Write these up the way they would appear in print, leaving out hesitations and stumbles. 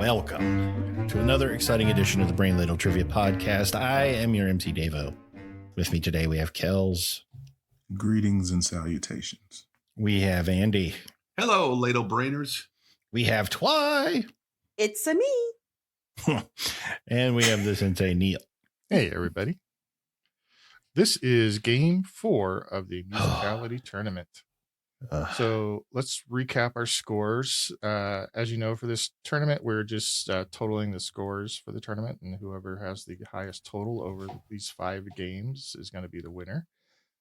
Welcome to another exciting edition of the Brain Ladle Trivia Podcast. I am your MC Davo. With me today we have Kells. Greetings and salutations. We have Andy. Hello, Ladle Brainers. We have Twy. It's a me. And we have the Sensei Neil. Hey, everybody. This is game 4 of the Musicality tournament. So let's recap our scores. As you know, for this tournament, we're just totaling the scores for the tournament, and whoever has the highest total over these 5 games is going to be the winner.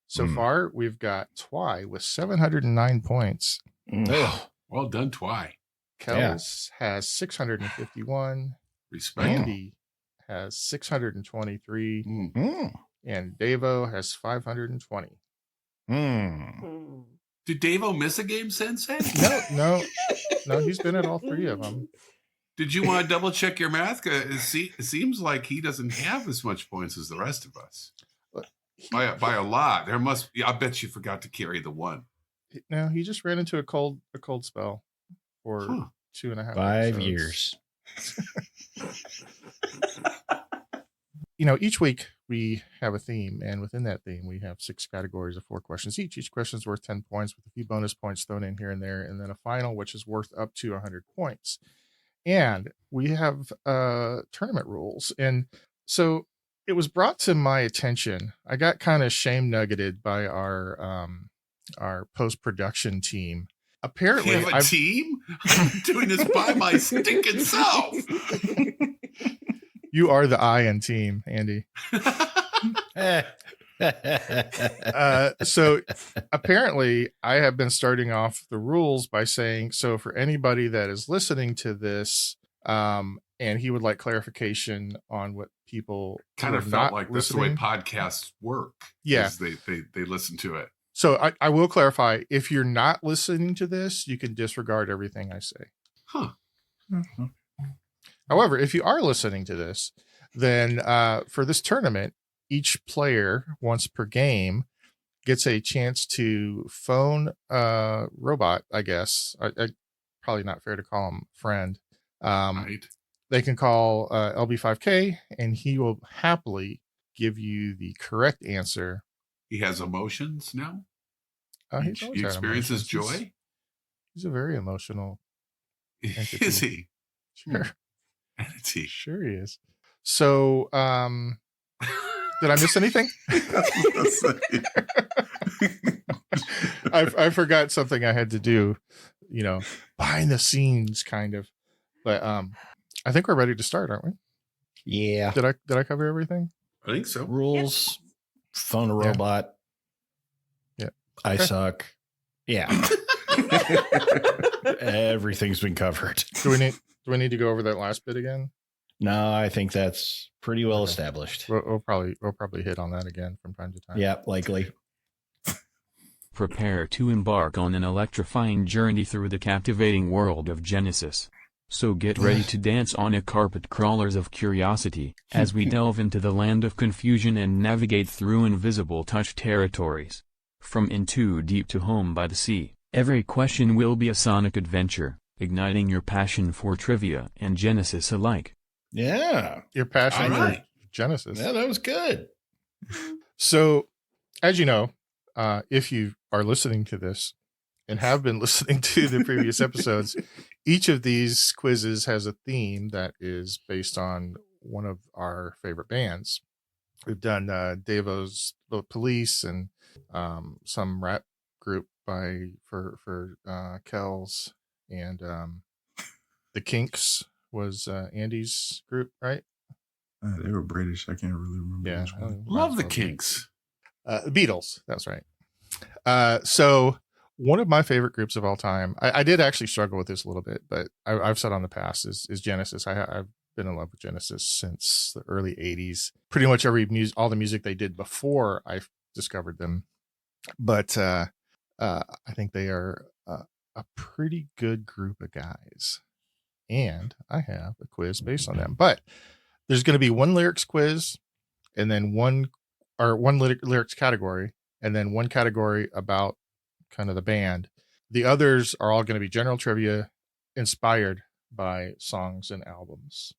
So far, we've got Twy with 709 points. Oh, well done, Twy. Kells has 651. Respect. Andy has 623. And Davo has 520. Did Davo miss a game, Sensei? No, he's been at all 3 of them. Did you want to double check your math? It seems like he doesn't have as much points as the rest of us. By a lot. There must be. I bet you forgot to carry the 1. No, he just ran into a cold spell for 2.5 5 years. You know, each week we have a theme, and within that theme, we have 6 categories of 4 questions each. Each question is worth 10 points with a few bonus points thrown in here and there, and then a final, which is worth up to 100 points. And we have tournament rules. And so it was brought to my attention. I got kind of shame-nuggeted by our post-production team. Apparently, you have a team? I'm doing this by my stinking self. You are the I in team, Andy. So apparently I have been starting off the rules by saying, so for anybody that is listening to this, and he would like clarification on what people kind of felt like that's the way podcasts work. Yeah. They listen to it. So I will clarify, if you're not listening to this, you can disregard everything I say. Mm-hmm. However, if you are listening to this, then for this tournament, each player once per game gets a chance to phone a robot, I guess. I probably not fair to call him friend. Right. They can call LB5K, and he will happily give you the correct answer. He has emotions now? He experiences joy? He's a very emotional entity. Is he? Sure. Entity. Sure he is. So, did I miss anything? I forgot something I had to do, you know, behind the scenes kind of. But I think we're ready to start, aren't we? Yeah. Did I cover everything? I think so. Rules, phone a robot. Yeah. I suck. Yeah. Everything's been covered. Do we need to go over that last bit again? No, I think that's pretty well established. We'll probably hit on that again from time to time. Yeah, likely. Prepare to embark on an electrifying journey through the captivating world of Genesis. So get ready to dance on a carpet crawlers of curiosity, as we delve into the land of confusion and navigate through invisible touch territories. From In Too Deep to Home by the Sea, every question will be a sonic adventure, igniting your passion for trivia and Genesis alike. Yeah. Your passion All right. for Genesis. Yeah, that was good. So, as you know, if you are listening to this and have been listening to the previous episodes, each of these quizzes has a theme that is based on one of our favorite bands. We've done Davo's The Police and some rap group for Kells, and the Kinks was Andy's group, right? They were British. I can't really remember. Yeah, Which one. Love the Kinks. The Beatles. That's right. So one of my favorite groups of all time. I did actually struggle with this a little bit, but I've said on the past is Genesis. I've been in love with Genesis since the early '80s. Pretty much all the music they did before I discovered them. But I think they are a pretty good group of guys, and I have a quiz based on them. But there's going to be one lyrics quiz, and then one lyrics category, and then one category about kind of the band. The others are all going to be general trivia inspired by songs and albums.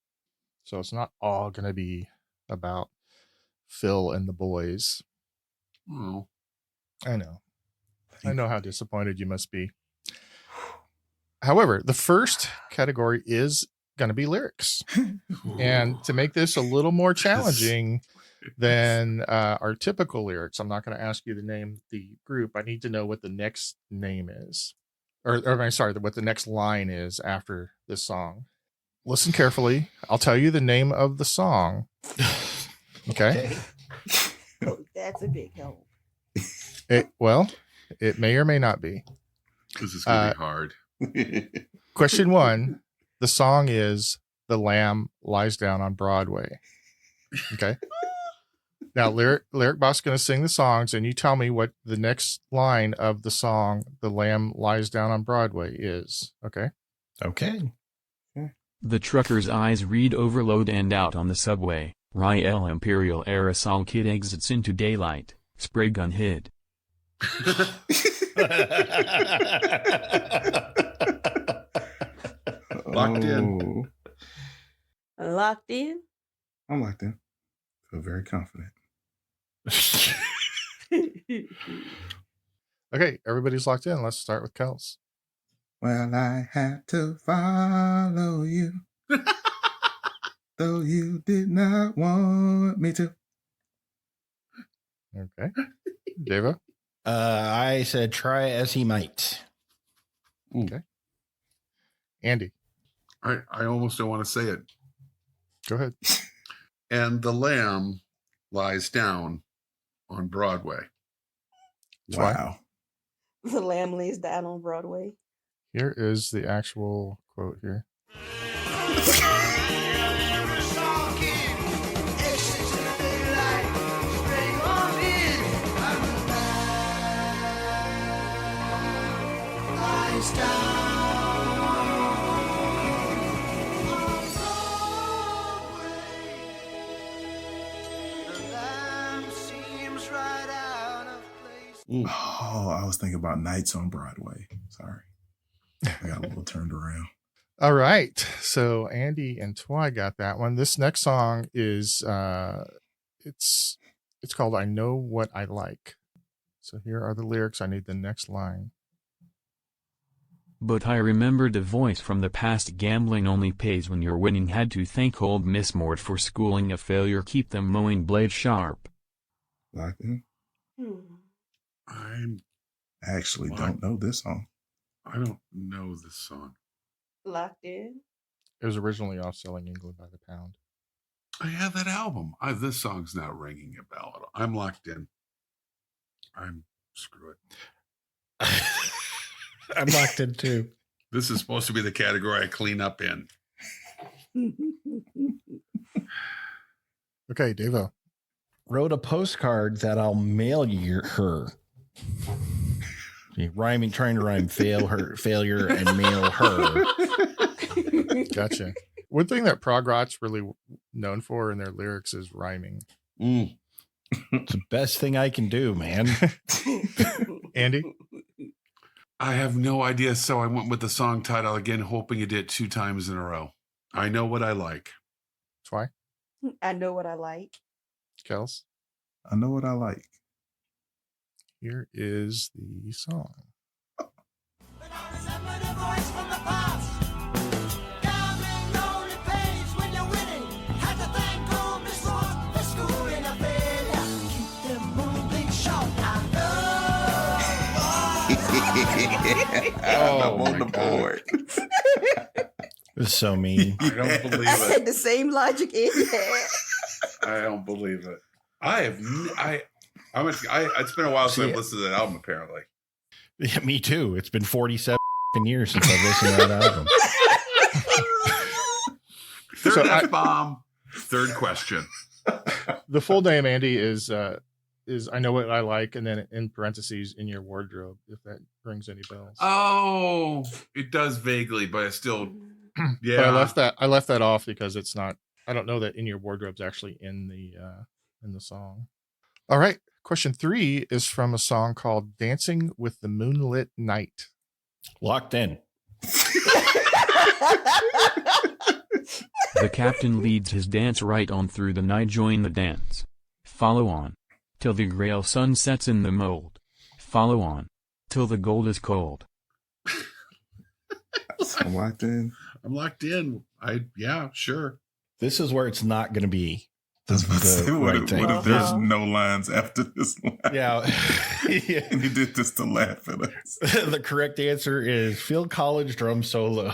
So it's not all going to be about Phil and the boys. Oh. I know. I know how disappointed you must be. However, the first category is going to be lyrics. And to make this a little more challenging than our typical lyrics, I'm not going to ask you to name the group. I need to know what the next name is. What the next line is after this song. Listen carefully. I'll tell you the name of the song. Okay. Oh, that's a big help. It may or may not be. This is going to be hard. Question 1. The song is The Lamb Lies Down on Broadway. Okay. Now, Lyric Boss is going to sing the songs, and you tell me what the next line of the song The Lamb Lies Down on Broadway is. Okay. Okay. The trucker's eyes read overload and out on the subway. Riel Imperial aerosol kit exits into daylight. Spray gun hid. Locked in. Locked in? I'm locked in. Feel very confident. Okay, everybody's locked in. Let's start with Kels. Well, I had to follow you, though you did not want me to. Okay. Devo? I said try as he might. Okay. Andy? I almost don't want to say it. Go ahead. And the lamb lies down on Broadway. Wow. The lamb lays down on Broadway. Here is the actual quote here. Oh, I was thinking about Nights on Broadway. Sorry. I got a little turned around. All right. So Andy and Twy got that one. This next song is it's called I Know What I Like. So here are the lyrics. I need the next line. But I remembered a voice from the past. Gambling only pays when you're winning. Had to thank old Miss Mort for schooling a failure. Keep them mowing blade sharp. Locked in? I Actually don't know this song. don't know this song. Locked in? It was originally off Selling England by the Pound. I have that album. This song's not ringing a bell at all. I'm locked in. Screw it. I'm locked in too. This is supposed to be the category I clean up in. Okay, Devo. Wrote a postcard that I'll mail her. Trying to rhyme failure and mail her. Gotcha. One thing that prog rock's really known for in their lyrics is rhyming. It's the best thing I can do, man. Andy? I have no idea, so I went with the song title again, hoping you did 2 times in a row. I Know What I Like. Twy? I know what I like. Kels? I know what I like. Here is the song. I'm on the board. This is so mean. I don't believe I it. had the same logic in there. I don't believe it. It's been a while since I've listened to that album, apparently. Yeah, me too. It's been 47 years since I've listened to that album. Third F-bomb, third question. The full name, Andy, is I Know What I Like, and then in parentheses, in your wardrobe, if that rings any bells. Oh, it does vaguely, but it's still, yeah. But I left that off because it's not. I don't know that In Your Wardrobe's actually in the song. All right, question 3 is from a song called "Dancing with the Moonlit Night." Locked in. captain leads his dance right on through the night. Join the dance. Follow on. Till the grail sun sets in the mold. Follow on. Till the gold is cold. I'm locked in. I'm locked in. Yeah, sure. This is where it's not going to be I was about to say, what right if thing. there's Uh-huh. no lines after this line? Yeah. Yeah. And he did this to laugh at us. The correct answer is Phil Collins drum solo.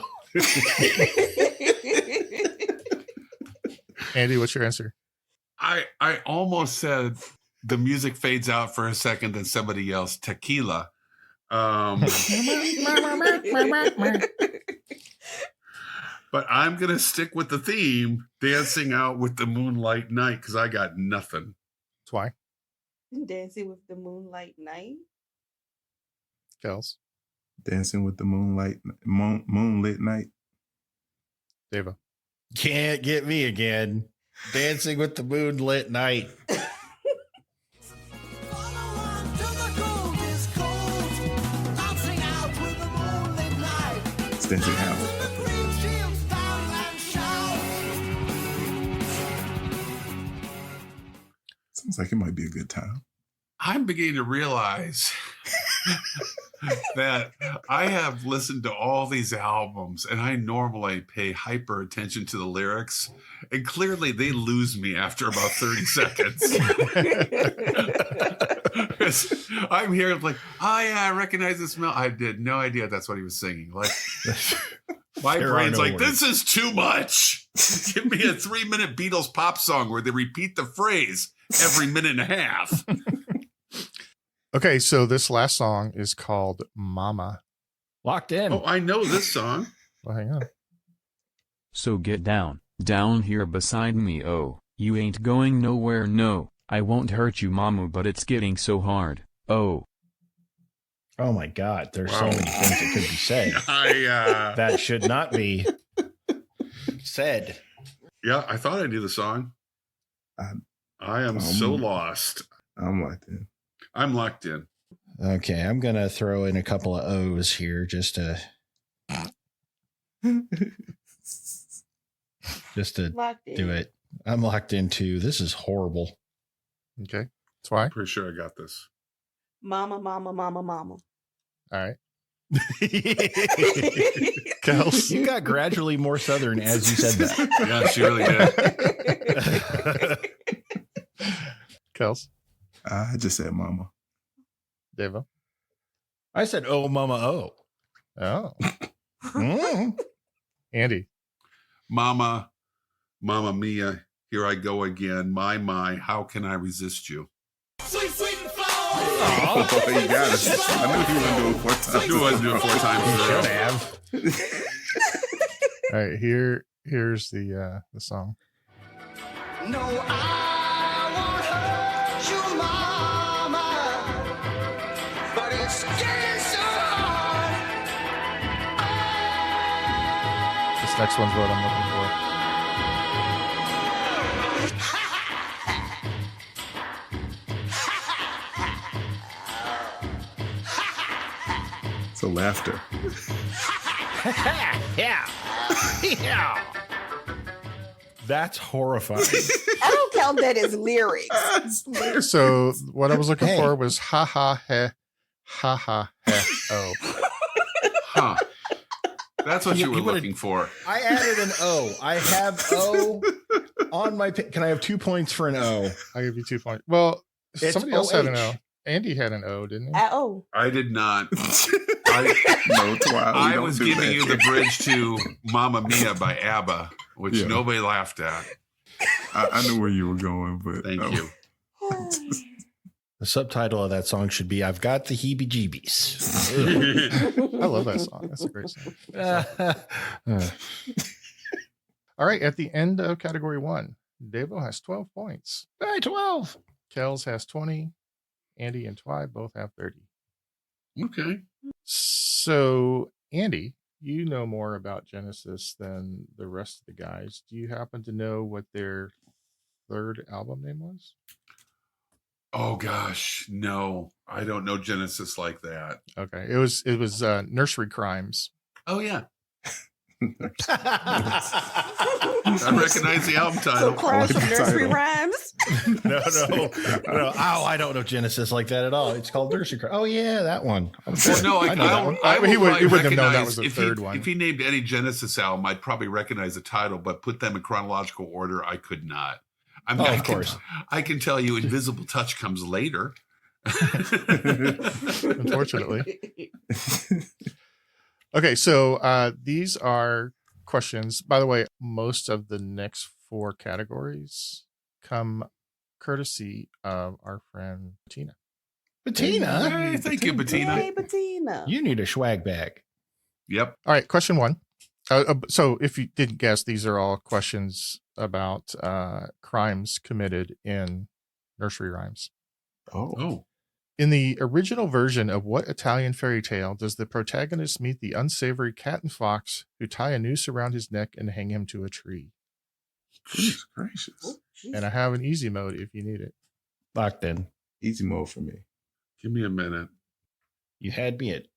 Andy, what's your answer? I almost said the music fades out for a second, then somebody yells tequila. But I'm going to stick with the theme, dancing out with the moonlight night, because I got nothing. That's why. Dancing with the Moonlight Night. Kels, Dancing with the moonlit night. Deva. Can't get me again. Dancing with the moonlit night. It's dancing out. Sounds like it might be a good time. I'm beginning to realize that I have listened to all these albums and I normally pay hyper attention to the lyrics, and clearly they lose me after about 30 seconds. 'Cause I'm here like, oh yeah, I recognize the smell. I did no idea that's what he was singing. Like, my There are brain's no like, words. this is too much. Give me a 3-minute Beatles pop song where they repeat the phrase every minute and a half. Okay, so this last song is called Mama. Locked in. Oh, I know this song. Well, hang on. So get down, down here beside me. Oh, you ain't going nowhere. No, I won't hurt you, mama, but it's getting so hard. Oh, Oh my God. There's so Wow. many things that could be said. That should not be said. Yeah, I thought I knew the song. I am so lost. I'm locked in. I'm locked in. Okay, I'm going to throw in a couple of O's here just to Locked in. do it. I'm locked into this is horrible. Okay, that's why. Pretty sure I got this. Mama, mama, mama, mama. All right. Kels, you got gradually more Southern as you said that. Yeah, she really did. Kels, I just said mama. Deva. I said, oh, mama, oh. Oh, Mm. Andy. Mama mia, here I go again. My, how can I resist you? Oh, you got it. I knew he wouldn't do it 4 times. I knew I was doing 4 times in a row. Should have. All right, here's the song. No, I won't hurt you, mama, but it's getting so hard. This next one's what I'm looking for. So laughter. Yeah. Yeah. That's horrifying. I don't count that as lyrics. So what I was looking Hey. for was ha ha he oh. Huh. That's what you were You would've- looking for. I added an O. I have O on my Can I have 2 points for an O? I'll give you 2 points. Well, It's somebody else had an O. OH. Andy had an O, didn't he? Oh, I did not. No, it's wild. We I don't was do giving that. you the bridge to Mamma Mia by ABBA, which Yeah. nobody laughed at. I knew where you were going, but Thank you. The subtitle of that song should be I've got the heebie-jeebies. I love that song. That's a great song. Uh, All right, at the end of category 1, Devo has 12 points. Hey, 12. Kels has 20. Andy and Twy both have 30. Okay. So, Andy, you know more about Genesis than the rest of the guys. Do you happen to know what their third album name was? Oh gosh, no, I don't know Genesis like that. Okay, it was Nursery Crimes. Oh yeah, I recognize the album So title. Crash of the Nursery title. No. Rhymes. Oh, I don't know Genesis like that at all. It's called Nursery Cry. Oh yeah, that one. Well, no, I know that one. He wouldn't have known that recognize- was the if third he, one. If he named any Genesis album, I'd probably recognize the title, but put them in chronological order, I could not. I mean, Oh, I of can- course. I can tell you Invisible Touch comes later. Unfortunately. Okay, so these are questions. By the way, most of the next 4 categories come courtesy of our friend Tina. Bettina, Hey, thank you, Bettina. Yay, Bettina. you need a swag bag. Yep. All right, question 1. So if you didn't guess, these are all questions about crimes committed in nursery rhymes. Oh, In the original version of what Italian fairy tale does the protagonist meet the unsavory cat and fox who tie a noose around his neck and hang him to a tree? Goodness gracious. Oh, geez. And I have an easy mode if you need it. Locked in. Easy mode for me. give me a minute. You had me at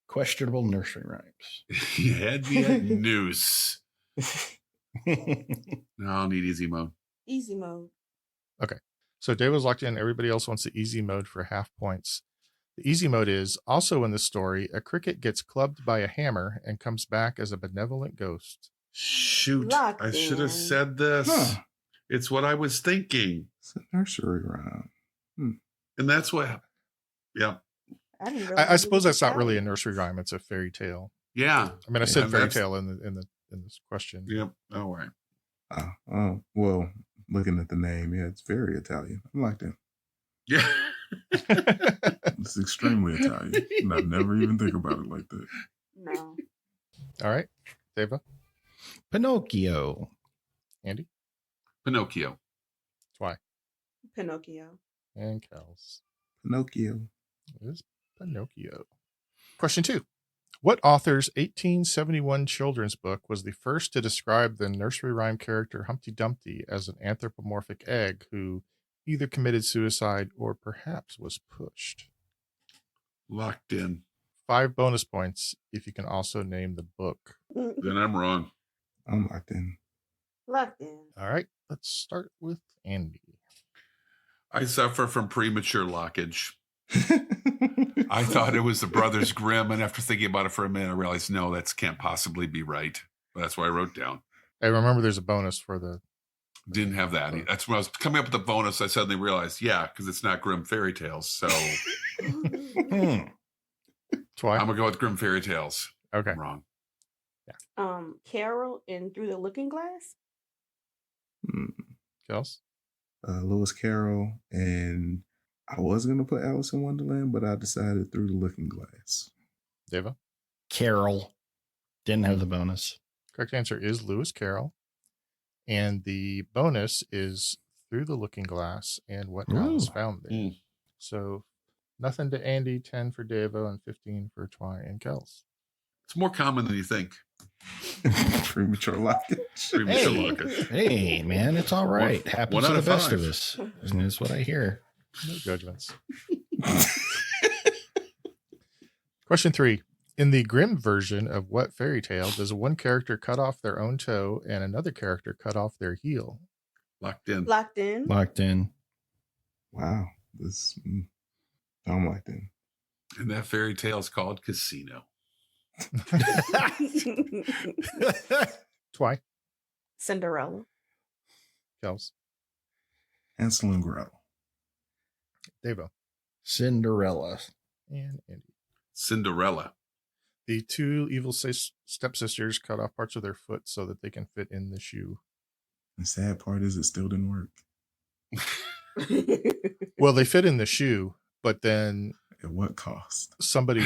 questionable nursery rhymes. You had me at noose. No, I'll need easy mode. Easy mode. So Dave was locked in. Everybody else wants the easy mode for half points. The easy mode is also in the story, a cricket gets clubbed by a hammer and comes back as a benevolent ghost. Shoot, Locked I should in. have said this. Huh. It's what I was thinking. It's a nursery rhyme. And that's what, yeah. I didn't I realize it suppose was that's not really a Italian. nursery rhyme. It's a fairy tale. Yeah. I mean, I Yeah, said fairy that's- tale in this question. Yep. All right. Well, looking at the name, yeah, it's very Italian. I like that. Yeah. It's extremely Italian. And I never even think about it like that. No. All right, Deva, Pinocchio. Andy, Pinocchio. Twy, Pinocchio. and Kels. Pinocchio. It is Pinocchio. Question 2. What author's 1871 children's book was the first to describe the nursery rhyme character Humpty Dumpty as an anthropomorphic egg who either committed suicide or perhaps was pushed? Locked in. 5 bonus points if you can also name the book. Then I'm wrong. I'm locked in. Locked in. All right, let's start with Andy. I suffer from premature lockage. I thought it was the Brothers Grimm, and after thinking about it for a minute, I realized no, that can't possibly be right. But that's what I wrote down. Hey, remember there's a bonus for the. Didn't have that. That's when I was coming up with the bonus. I suddenly realized, yeah, because it's not Grimm fairy tales. So Twy? I'm gonna go with Grimm fairy tales. Okay. I'm wrong. Carol in Through the Looking Glass. Kels? Lewis Carroll, and I was gonna put Alice in Wonderland, but I decided Through the Looking Glass. Deva? Carol. Didn't have the bonus. Correct answer is Lewis Carroll. And the bonus is Through the Looking Glass and What Alice Ooh. Found There. Mm. So nothing to Andy, 10 for Devo, and 15 for Twy and Kels. It's more common than you think. Premature lockage. Premature Hey. lockage. Hey, man, it's all right. Happens one to out the of best 5. of us. That's what I hear. No judgments. Question 3. In the Grimm version of what fairy tale does one character cut off their own toe and another character cut off their heel? Locked in. Locked in. Locked in. Wow. This I'm locked in. And that fairy tale is called Casino. Twy, Cinderella. Kels, Hansel and Gretel. Devo, Cinderella. and Andy. Cinderella. The 2 evil stepsisters cut off parts of their foot so that they can fit in the shoe. The sad part is it still didn't work. Well, they fit in the shoe, but then At what cost? somebody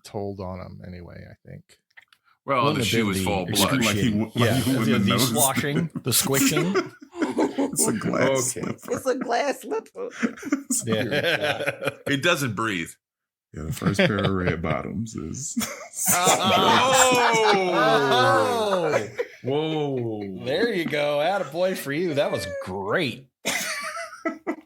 told on them anyway, I think. Well, Wouldn't the have shoe been was the full of blood. Like he- excruciating- like yeah, he wouldn't the have noticed. sloshing, the squishing. It's a glass Okay. slipper. It's a glass slipper. Yeah. It doesn't breathe. Yeah, the first pair of red bottoms is. Oh! Whoa. There you go. Attaboy for you. That was great.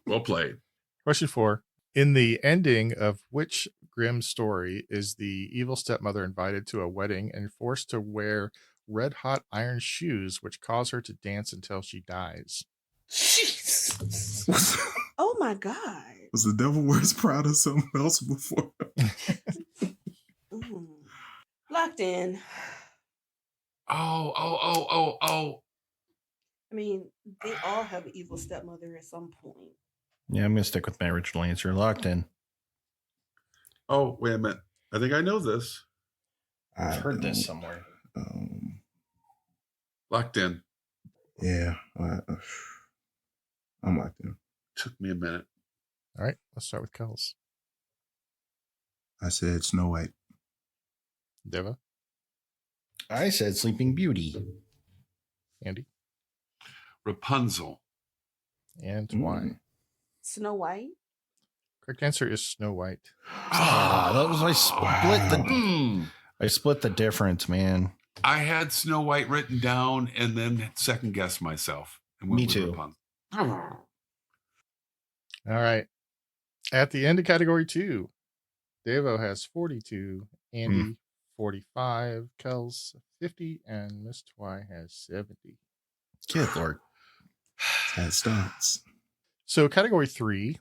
Well played. Question 4. In the ending of which Grimm story is the evil stepmother invited to a wedding and forced to wear red-hot iron shoes, which cause her to dance until she dies. Jesus. Oh my God. Was the Devil Wears Prada something else before? Mm. Locked in. Oh. I mean, they all have an evil stepmother at some point. Yeah, I'm going to stick with my original answer. Locked in. Oh, wait a minute. I think I know this. I've heard this somewhere. Locked in. Yeah, I'm locked in. Took me a minute. All right, let's start with Kels. I said Snow White. Deva, I said Sleeping Beauty. Andy, Rapunzel. and why? Snow White. Correct answer is Snow White. That was my split. Wow. I split the difference, man. I had Snow White written down and then second guessed myself. And went Me with too. Rapunzel. All right. At the end of category 2, Devo has 42, Andy 45, Kels 50, and Miss Twy has 70. Good Lord. That starts. So category 3,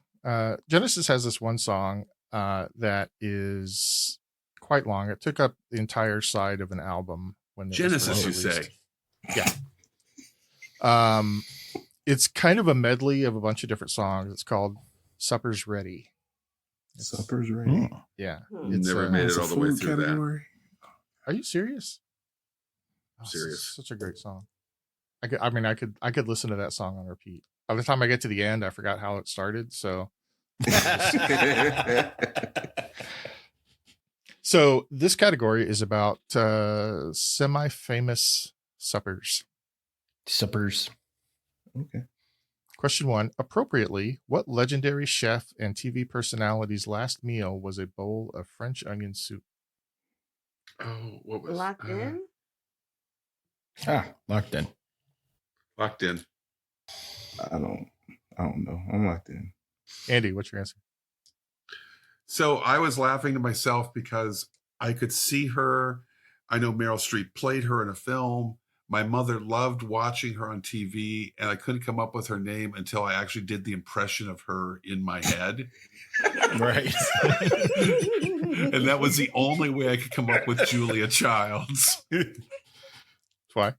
Genesis has this one song that is quite long. It took up the entire side of an album when it was Genesis, first you released. say? Yeah. It's kind of a medley of a bunch of different songs. It's called Supper's Ready. Supper's ready. Yeah. Hmm. It's, Never made It's it a all the way food through that. category. Are you serious? This is Serious. such a great song. I could listen to that song on repeat. By the time I get to the end, I forgot how it started. So So this category is about semi-famous suppers. Suppers. Okay. Question 1. Appropriately, what legendary chef and TV personality's last meal was a bowl of French onion soup? Oh, what was Locked in. Locked in. Locked in. I don't know. I'm locked in. Andy, what's your answer? So I was laughing to myself because I could see her. I know Meryl Streep played her in a film. My mother loved watching her on TV, and I couldn't come up with her name until I actually did the impression of her in my head. Right. And that was the only way I could come up with Julia Childs. Twy,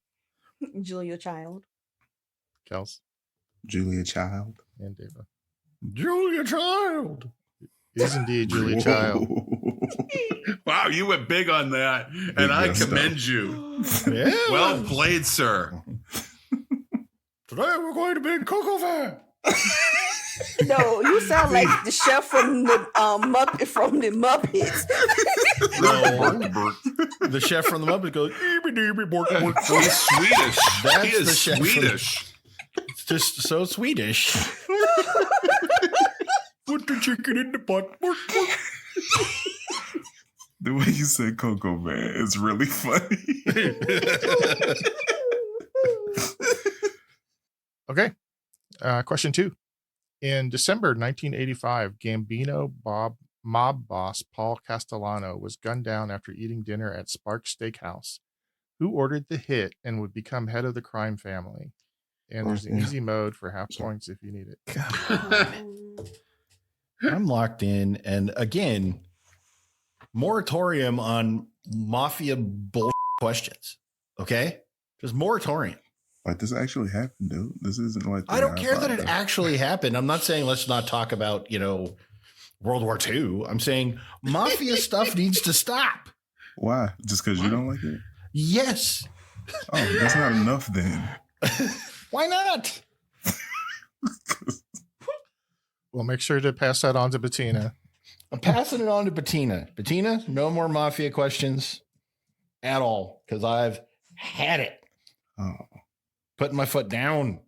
Julia Child. Kels, Julia Child. and Deva. Julia Child. It is indeed Julia Child. Wow, you went big on that, and Big I messed commend you. Yeah. Well played, sir. Today we're going to be in Cocoa Van. No, you sound like the chef from the Muppets. No. The chef from the Muppets goes, He's Swedish. That's He is the chef from- Swedish. it's just so Swedish. Put the chicken in the pot. The way you said Coco Man is really funny. Okay. Question 2. In December 1985, Gambino mob boss Paul Castellano was gunned down after eating dinner at Sparks Steakhouse. Who ordered the hit and would become head of the crime family? And there's an easy mode for half points if you need it. I'm locked in. And again, moratorium on mafia bull questions. Okay? Just moratorium. Like, this actually happened, dude. This isn't like I don't care that it actually happened. I'm not saying let's not talk about, World War II. I'm saying mafia stuff needs to stop. Why? Just because you don't like it? Yes. Oh, that's not enough then. Why not? Well, make sure to pass that on to Bettina. I'm passing it on to Bettina. Bettina, no more mafia questions at all because I've had it. Oh. Putting my foot down.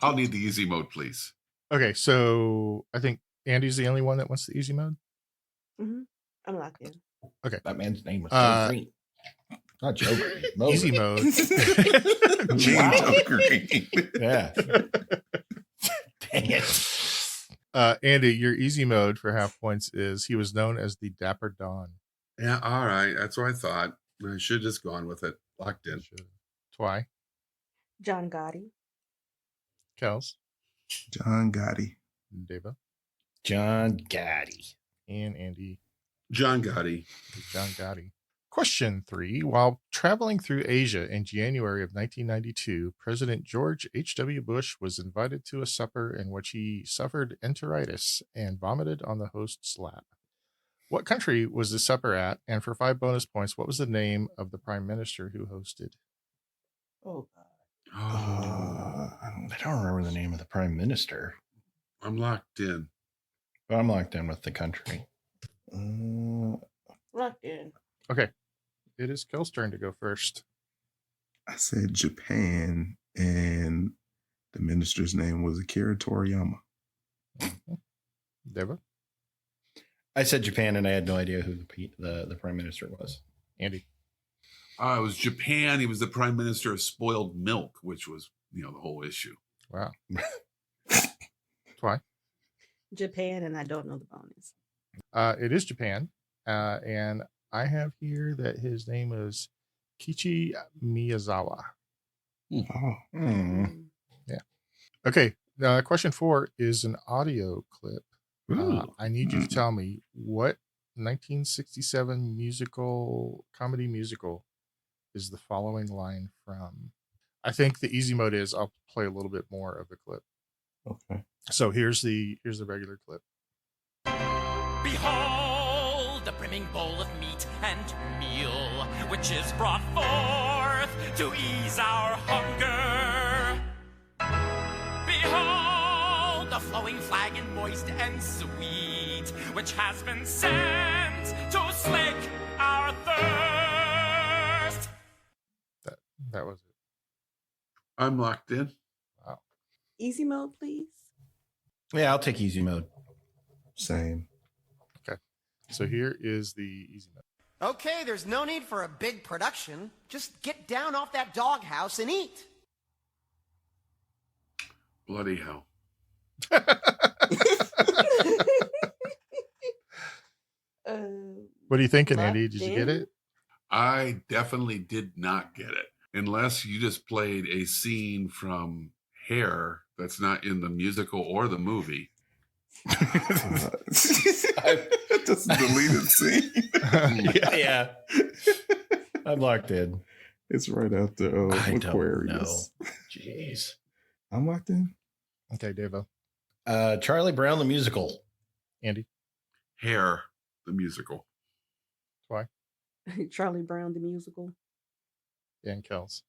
I'll need the easy mode, please. Okay, so I think Andy's the only one that wants the easy mode. Mm-hmm. I'm locked in. Okay. That man's name was Joe Green. Not Joe Green. Mo Easy Green. mode. Gene Joe Green. Yeah. Dang it. Andy, your easy mode for half points is he was known as the Dapper Don. Yeah, all right. That's what I thought. I should have just gone with it. Locked in. Twy, John Gotti. Kels, John Gotti. Deva, John Gotti. and Andy. John Gotti. John Gotti. Question 3. While traveling through Asia in January of 1992, President George H.W. Bush was invited to a supper in which he suffered enteritis and vomited on the host's lap. What country was the supper at? And for 5 bonus points, what was the name of the prime minister who hosted? Oh God. Oh, I don't remember the name of the prime minister, I'm locked in. but I'm locked in with the country. Locked in. Okay. It is Kel's turn to go first. I said Japan, and the minister's name was Akira Toriyama. Deva, I said Japan, and I had no idea who the prime minister was. Andy, It was Japan. He was the prime minister of spoiled milk, which was, the whole issue. wow. Twy, Japan, and I don't know the bonus. it is Japan. And I have here that his name is Kichi Miyazawa. Oh, Okay. Question 4 is an audio clip. I need you to tell me what 1967 comedy musical is the following line from. I think the easy mode is I'll play a little bit more of the clip. okay. So here's the regular clip. Behold the brimming bowl of meat and meal, which is brought forth to ease our hunger. Behold the flowing flagon, moist and sweet, which has been sent to slake our thirst. That was it. I'm locked in. Wow. Easy mode, please. Yeah, I'll take easy mode. Same. So here is the easy mode. Okay, there's no need for a big production. Just get down off that doghouse and eat. Bloody hell. What are you thinking, Locked Andy? Did you get in? it? I definitely did not get it. Unless you just played a scene from Hair that's not in the musical or the movie. Just a deleted scene. yeah. I'm locked in. It's right after I don't Aquarius. know. Jeez. I'm locked in. Okay, Devo. Charlie Brown the musical. Andy. Hair, the musical. Twy. Charlie Brown the musical. And Kels.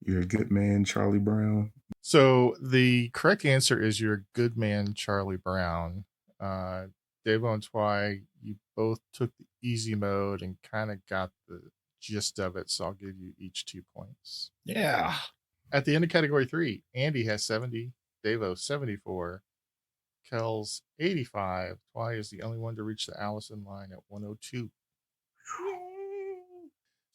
You're a good man, Charlie Brown. So the correct answer is you're a good man, Charlie Brown. Devo and Twy, you both took the easy mode and kind of got the gist of it. So I'll give you each 2 points. Yeah. At the end of category 3, Andy has 70, Devo 74, Kels 85. Twy is the only one to reach the Allison line at 102.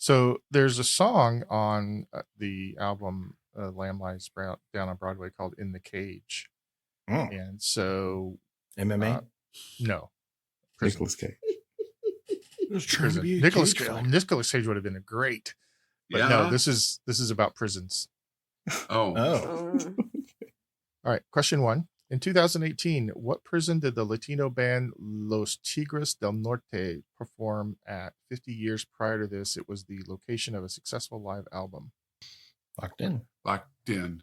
So there's a song on the album Lamb Lies Down on Broadway called In the Cage. And so MMA? no. Nicholas Cage. Prison. Nicholas Cage would have been great. But no, this is about prisons. Oh. All right, question 1. In 2018, what prison did the Latino band Los Tigres del Norte perform at? 50 years prior to this, it was the location of a successful live album. Locked in. Locked in.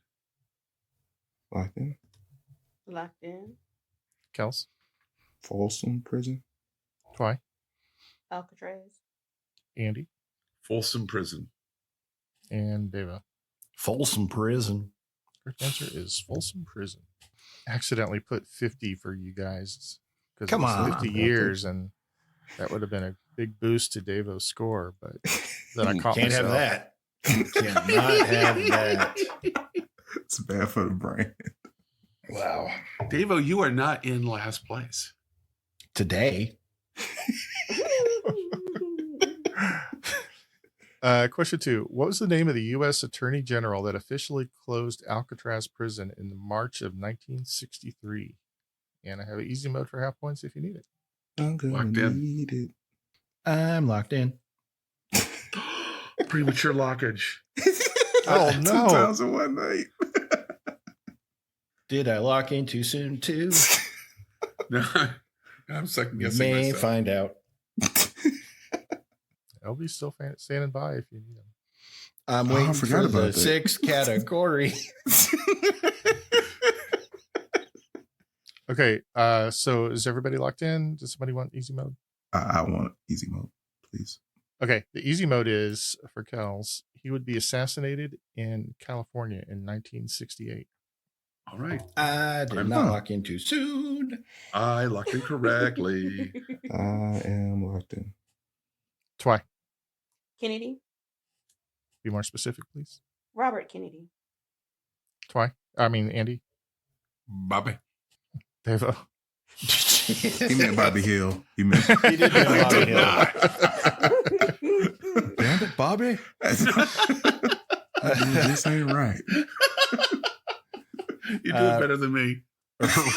Locked in. Locked in. Kels? Folsom Prison. Twy? Alcatraz. Andy? Folsom Prison. And Deva? Folsom Prison. Correct answer is Folsom Prison. Accidentally put 50 for you guys because Come on. 50 years, and that would have been a big boost to Devo's score. But then I caught Can't myself. have that. Cannot have that. It's bad for the brain. Wow. Devo, you are not in last place. Today. Question 2. What was the name of the U.S. Attorney General that officially closed Alcatraz prison in March of 1963? And I have an easy mode for half points if you need it. I'm gonna Locked in. need it. I'm locked in. Premature lockage. Oh, no. 2 times in one night. Did I lock in too soon too? No, I'm second guessing May myself. find out. LB's still standing by if you need him. I'm Oh, I waiting forgot for the about that. 6th category. Okay, so is everybody locked in? Does somebody want easy mode? I want easy mode, please. Okay, the easy mode is for Kels. He would be assassinated in California in 1968. All right. I did not lock in too soon. I locked in correctly. I am locked in. Twy, Kennedy. be more specific, please. Robert Kennedy. Andy. Bobby. Devo. He meant Bobby Hill. He meant. He did mean Bobby Hill. Damn it, Bobby. This ain't right. You do it better than me.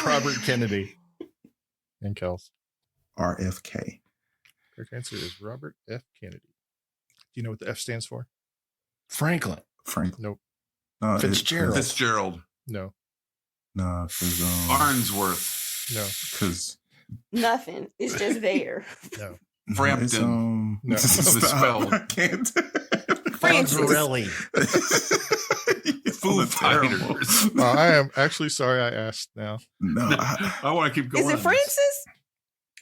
Robert Kennedy. And Kels. RFK. Correct answer is Robert F. Kennedy. Do you know what the F stands for? Franklin. Frank. Nope. Fitzgerald. Fitzgerald. No. No, because Farnsworth. No. because Nothing. It's just there. No. Frampton. No. Misspelled. I can't. Francis. Fonzarelli. Foo Fighters. Well, I am actually sorry I asked now. No, I want to keep going. Is it Francis?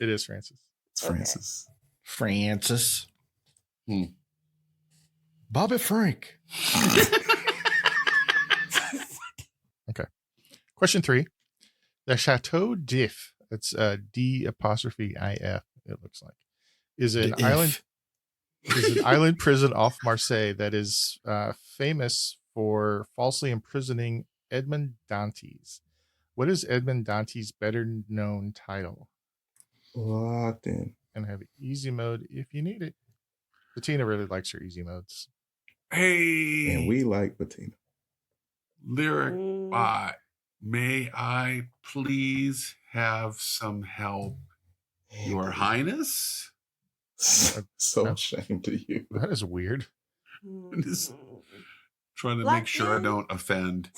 It is Francis. it's Francis. Francis. Hmm. Bobby Frank. Question 3. The Chateau d'If, that's D''IF, it looks like, is an island prison off Marseille that is famous for falsely imprisoning Edmond Dantes. What is Edmond Dantes' better known title? Locked in. And have easy mode if you need it. Bettina really likes her easy modes. Hey. And we like Bettina. Lyric by May I please have some help, Your Highness? So ashamed of you. That is weird. Just trying to Locked make sure I in. don't offend.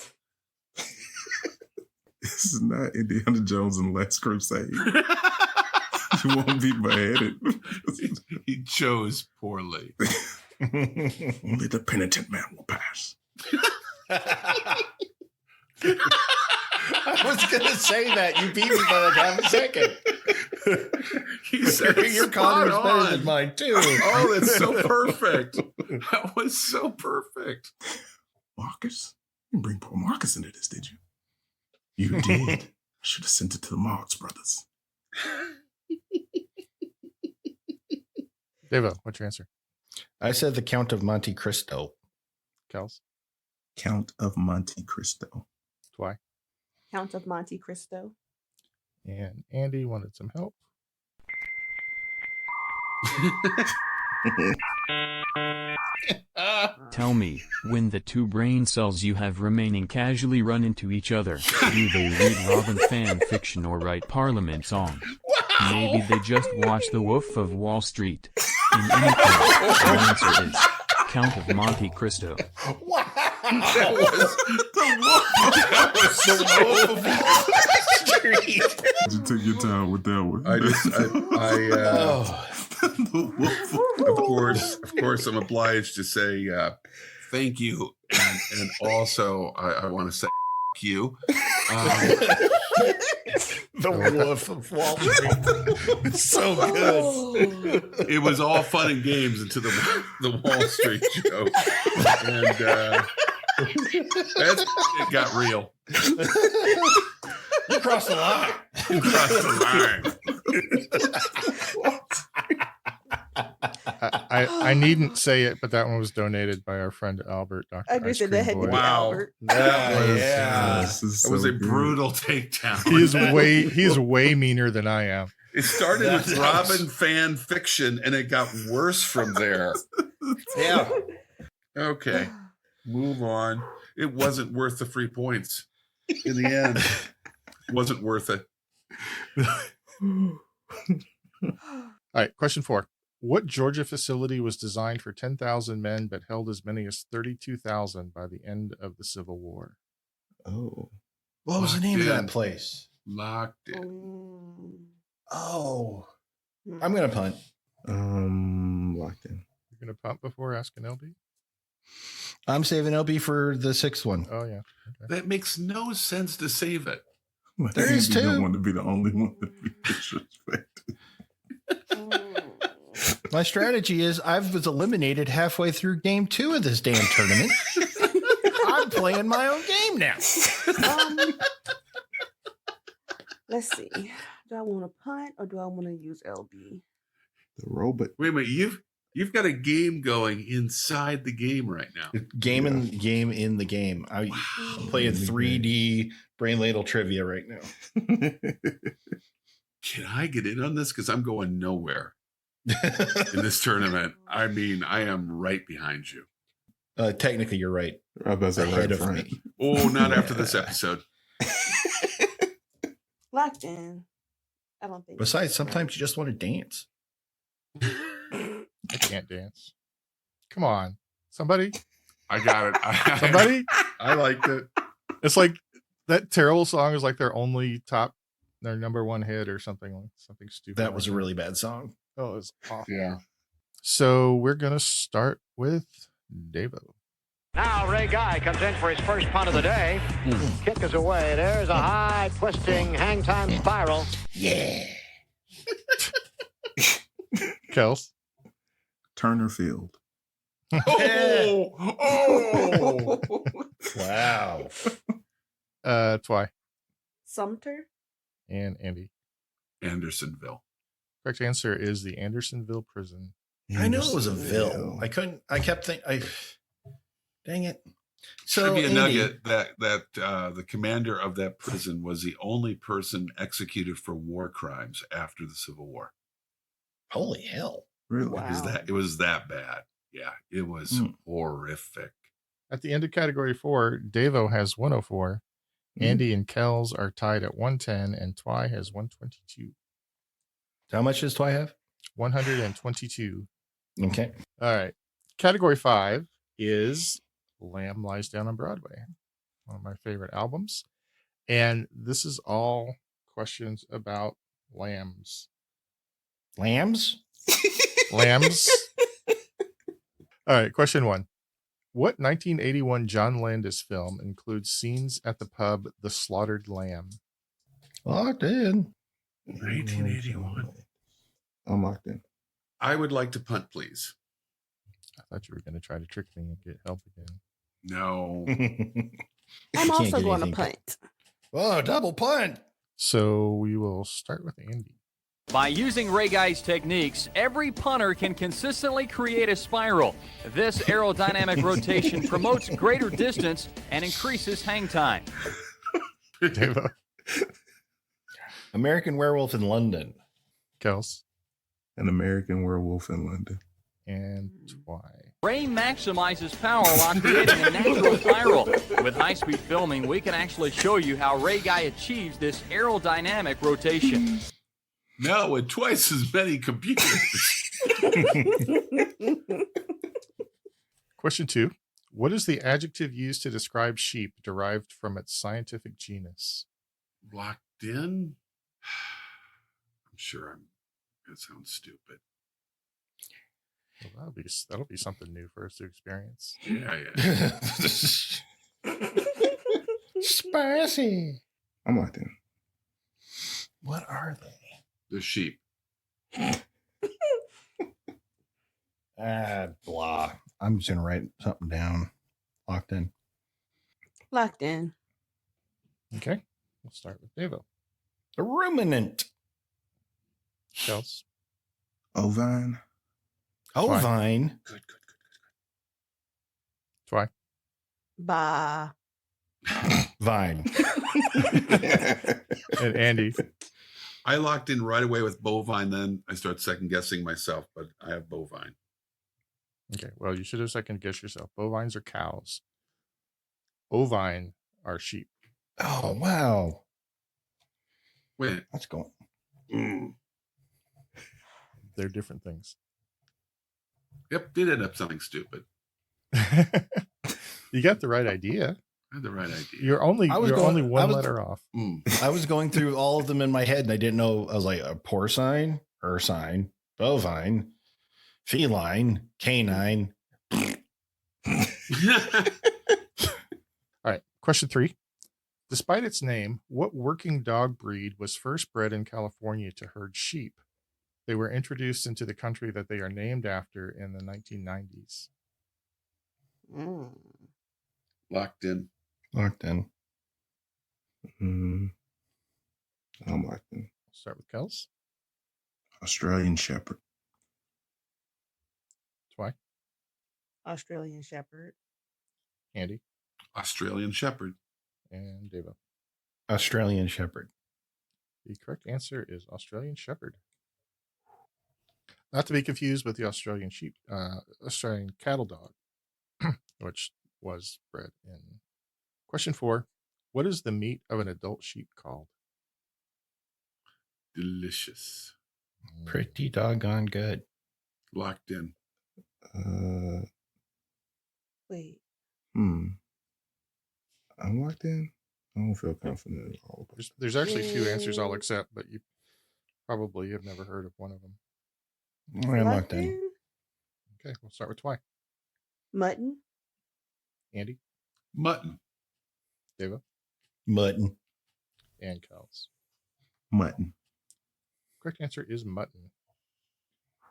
This is not Indiana Jones and the Last Crusade. You won't be beheaded. He chose poorly. Only the penitent man will pass. I was going to say that. You beat me by like half a second. He said Your comment was better than mine, too. Oh, that's so perfect. That was so perfect. Marcus? You didn't bring poor Marcus into this, did you? You did. I should have sent it to the Marx brothers. Devo, what's your answer? I said the Count of Monte Cristo. Kels? Count of Monte Cristo. Twy? Count of Monte Cristo. And Andy wanted some help. Tell me, when the 2 brain cells you have remaining casually run into each other, do they read Robin fan fiction or write Parliament songs? Maybe they just watch The Wolf of Wall Street. In any case, the answer is Count of Monte Cristo. Wow. That was the Wolf of Wall Street. You took your time with that one. Oh. of course, I'm obliged to say thank you, and also I want to say you. The Wolf of Wall Street. It's so good. It was all fun and games until the Wall Street joke, and it got real. You crossed the line. You crossed the line. I needn't say it, but that one was donated by our friend Albert, Dr. I Ice just said Cream that had to Boy. be Wow. Albert. Yeah. This is It was so a good. brutal takedown. He's way meaner than I am. It started with Robin fan fiction, and it got worse from there. Yeah. Okay, move on. It wasn't worth the free points in the end. It wasn't worth it. All right, question 4. What Georgia facility was designed for 10,000 men but held as many as 32,000 by the end of the Civil War? Oh. What was the Locked name of in. that place? Locked in. Oh, I'm gonna punt. Locked in. You're going to punt before asking LB? I'm saving LB for the 6th one. Oh, yeah. Okay. That makes no sense to save it. There is You don't two. want to be the only one to be disrespected. My strategy is I was eliminated halfway through game 2 of this damn tournament. I'm playing my own game now. Let's see. Do I want to punt or do I want to use LB? The robot. Wait a minute, you've got a game going inside the game right now. Game in the game. I'm playing 3D brain ladle trivia right now. Can I get in on this? Because I'm going nowhere in this tournament. I mean, I am right behind you. Technically, you're right. I was about to say Ahead right of front. me. Oh, not after this episode. Locked in. I don't think. Besides, sometimes you just want to dance. I can't dance. Come on. Somebody? I got it. Somebody? I liked it. It's like that terrible song is like their number one hit or something stupid. That was a really bad song. Oh, it was awful. Yeah. So we're going to start with Davo. Now Ray Guy comes in for his first punt of the day. Kick is away. There's a high twisting hang time spiral. Yeah. Kels. Turner Field. Oh! Wow. Twy Sumter. and Andy. Andersonville. Correct answer is the Andersonville prison. I knew it was a Ville. I kept thinking, dang it. So Trivia Andy, nugget that the commander of that prison was the only person executed for war crimes after the Civil War. holy hell. Really? Wow. It was that bad. Yeah, it was horrific. At the end of category 4, Davo has 104. Andy and Kels are tied at 110, and Twy has 122. How much does Twy have? 122. Okay. All right. Category 5 is Lamb Lies Down on Broadway, one of my favorite albums. And this is all questions about lambs. Lambs? Lambs. All right. Question 1. What 1981 John Landis film includes scenes at the pub The Slaughtered Lamb? Locked in. 1981. I'm locked in. I would like to punt, please. I thought you were going to try to trick me and get help again. No. I'm also get going to anything. punt. Oh, double punt. So we will start with Andy. By using Ray Guy's techniques, every punter can consistently create a spiral. This aerodynamic rotation promotes greater distance and increases hang time. Davo. American Werewolf in London. Kels. An American Werewolf in London. And Twy. Ray maximizes power while creating a natural spiral. With high-speed filming, we can actually show you how Ray Guy achieves this aerodynamic rotation. No, with twice as many computers. Question 2. What is the adjective used to describe sheep derived from its scientific genus? Locked in? I'm sure that sounds stupid. Well, that'll be something new for us to experience. Yeah. Spicy. I'm locked in. What are they? The sheep. Blah. I'm just going to write something down. Locked in. Locked in. Okay. We'll start with Davo. A ruminant. Kels. Ovine. Ovine. Good. Twy. Bah. Vine. And Andy. I locked in right away with bovine, then I start second guessing myself, but I have bovine. Okay. Well, you should have second guessed yourself. Bovines are cows. Ovine are sheep. Oh, wow. Wait. That's going. They're different things. Yep, did end up something stupid. You got the right idea. I had the right idea. You're only one letter off. I was going through all of them in my head, and I didn't know. I was like, a porcine, ursine, bovine, feline, canine. All right. Question 3. Despite its name, what working dog breed was first bred in California to herd sheep? They were introduced into the country that they are named after in the 1990s. Locked in. Locked in. I'm locked in. Start with Kels. Australian Shepherd. Twy. Australian Shepherd. Andy. Australian Shepherd. And Devo. Australian Shepherd. The correct answer is Australian Shepherd. Not to be confused with the Australian cattle dog, which was bred in. Question 4. What is the meat of an adult sheep called? Delicious. Pretty doggone good. Locked in. Wait. I'm locked in. I don't feel confident at all. There's actually 2 answers I'll accept, but you probably have never heard of one of them. I'm locked in. Okay, we'll start with Twy. Mutton. Andy. Mutton. Devo. Mutton. And Kels. Mutton. Correct answer is mutton.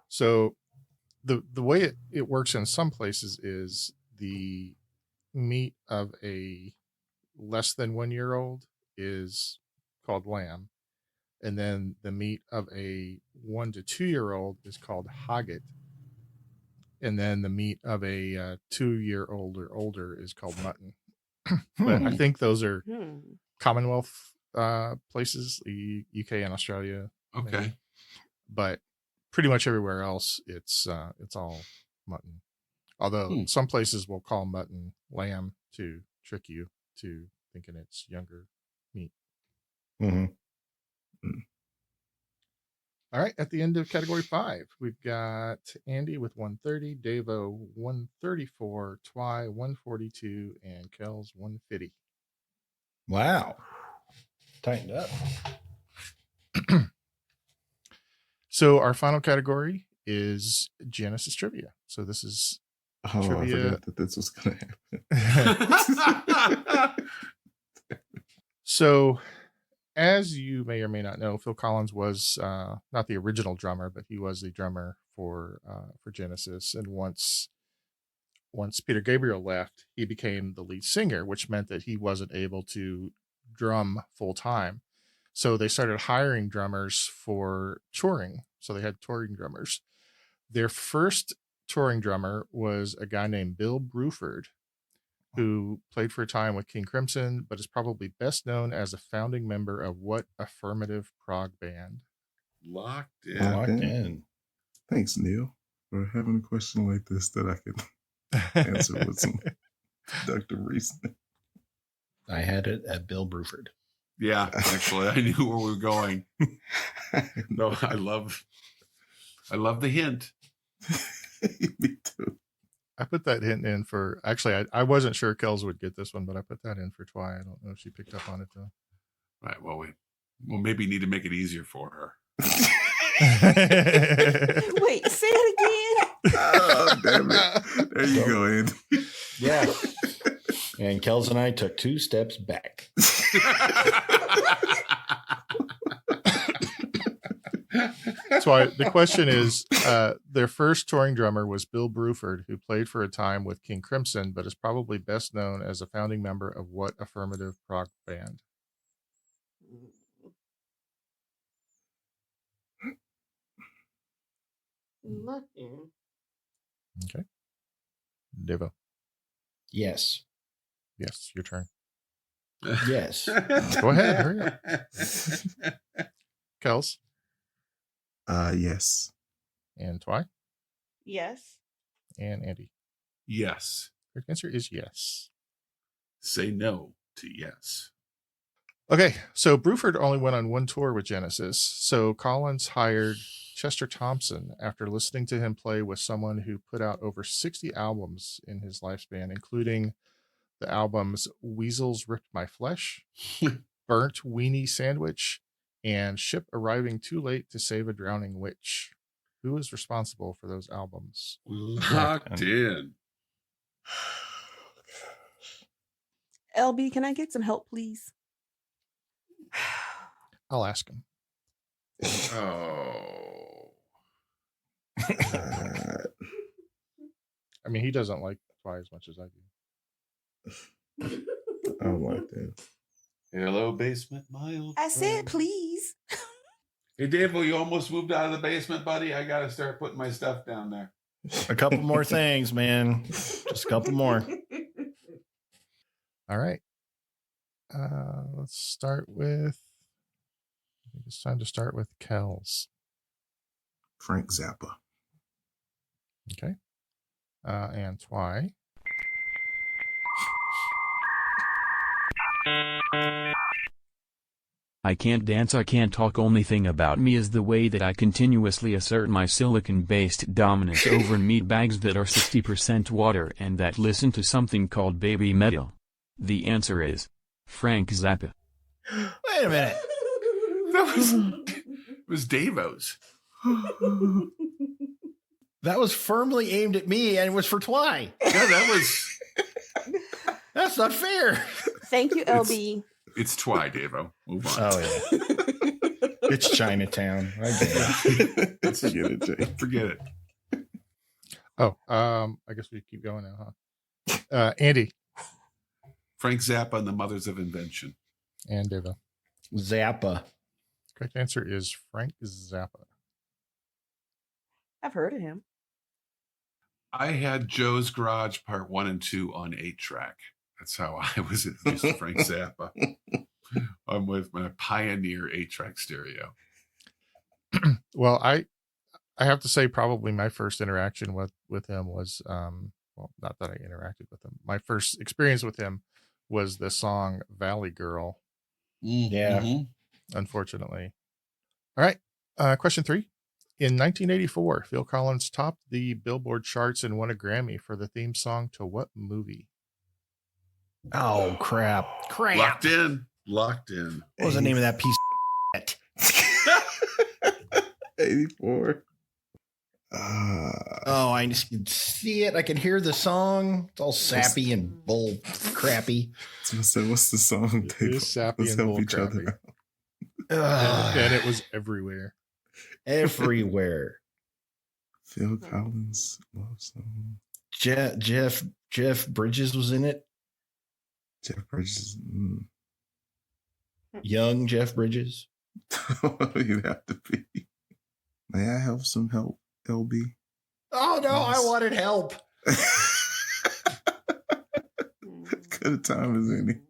So the way it works in some places is the meat of a less than 1 year old is called lamb. And then the meat of a 1 to 2 year old is called hogget. And then the meat of a 2 year old or older is called mutton. But I think those are Commonwealth places, the UK and Australia. Okay. Maybe. But pretty much everywhere else, it's all mutton. Although some places will call mutton lamb to trick you to thinking it's younger meat. All right, at the end of category 5, we've got Andy with 130, Devo 134, Twy 142, and Kels 150. Wow. Tightened up. So our final category is Genesis trivia. So this is trivia. I forgot that this was going to happen. So, as you may or may not know, Phil Collins was not the original drummer, but he was the drummer for Genesis. And once Peter Gabriel left, he became the lead singer, which meant that he wasn't able to drum full time. So they started hiring drummers for touring. So they had touring drummers. Their first touring drummer was a guy named Bill Bruford, who played for a time with King Crimson, but is probably best known as a founding member of what affirmative prog band? Locked in. Locked in. Thanks, Neil, for having a question like this that I could answer with some deductive reasoning. I had it at Bill Bruford. Yeah, actually, I knew where we were going. No, I love the hint. Me too. I put that hint in for, actually, I wasn't sure Kels would get this one, but I put that in for Twy. I don't know if she picked up on it though. Right. Well, maybe need to make it easier for her. Wait, say it again. Oh, damn it. There you go, Andy. Yeah. And Kels and I took 2 steps back. That's why the question is, their first touring drummer was Bill Bruford, who played for a time with King Crimson, but is probably best known as a founding member of what affirmative prog band? Nothing. Okay. Devo. Yes. Yes, your turn. Yes. Go ahead. Hurry up. Kels. Yes. And Twy. Yes. And Andy. Yes. Correct answer is yes. Say no to yes. Okay, so Bruford only went on one tour with Genesis, so Collins hired Chester Thompson after listening to him play with someone who put out over 60 albums in his lifespan, including the albums Weasels Ripped My Flesh, Burnt Weenie Sandwich, and Ship Arriving Too Late to Save a Drowning Witch. Who is responsible for those albums? Locked in. LB, can I get some help, please? I'll ask him. Oh. I mean, he doesn't like Twi as much as I do. I don't like that. Hello, basement, my old I said, friend. please. Hey, Dave, you almost moved out of the basement, buddy. I got to start putting my stuff down there. A couple more things, man. Just a couple more. All right. Let's start with. I think it's time to start with Kells. Frank Zappa. Okay. And Twi. I can't dance, I can't talk. Only thing about me is the way that I continuously assert my silicon-based dominance over meat bags that are 60% water and that listen to something called baby metal. The answer is Frank Zappa. Wait a minute. It was Davo's. That was firmly aimed at me and it was for Twi. Yeah, that was. That's not fair. Thank you, LB. It's Twi, Davo. Move on. Oh, yeah. It's Chinatown. I get it. Forget it, Jay. Forget it. Oh, I guess we keep going now, huh? Andy. Frank Zappa and the Mothers of Invention. And Deva. Zappa. Correct answer is Frank Zappa. I've heard of him. I had Joe's Garage Part 1 and 2 on 8-track. That's how I was introduced to Frank Zappa. I'm with my Pioneer 8-track stereo. Well, I have to say probably my first interaction with him was, well, not that I interacted with him. My first experience with him was the song Valley Girl. Yeah. Unfortunately. All right. Question 3. In 1984, Phil Collins topped the Billboard charts and won a Grammy for the theme song to what movie? Oh, crap. Locked in. Locked in. What was the name of that piece of 84. Oh, I just can see it. I can hear the song. It's all sappy and bull crappy. So I said, what's the song? It is sappy Let's and help bull each crappy. other Ugh. out. And it was everywhere. Everywhere. Phil Collins love song. Jeff Bridges was in it. Jeff Bridges. Young Jeff Bridges. You'd have to be. May I have some help, LB? Oh no, I wanted help. Good a time as any.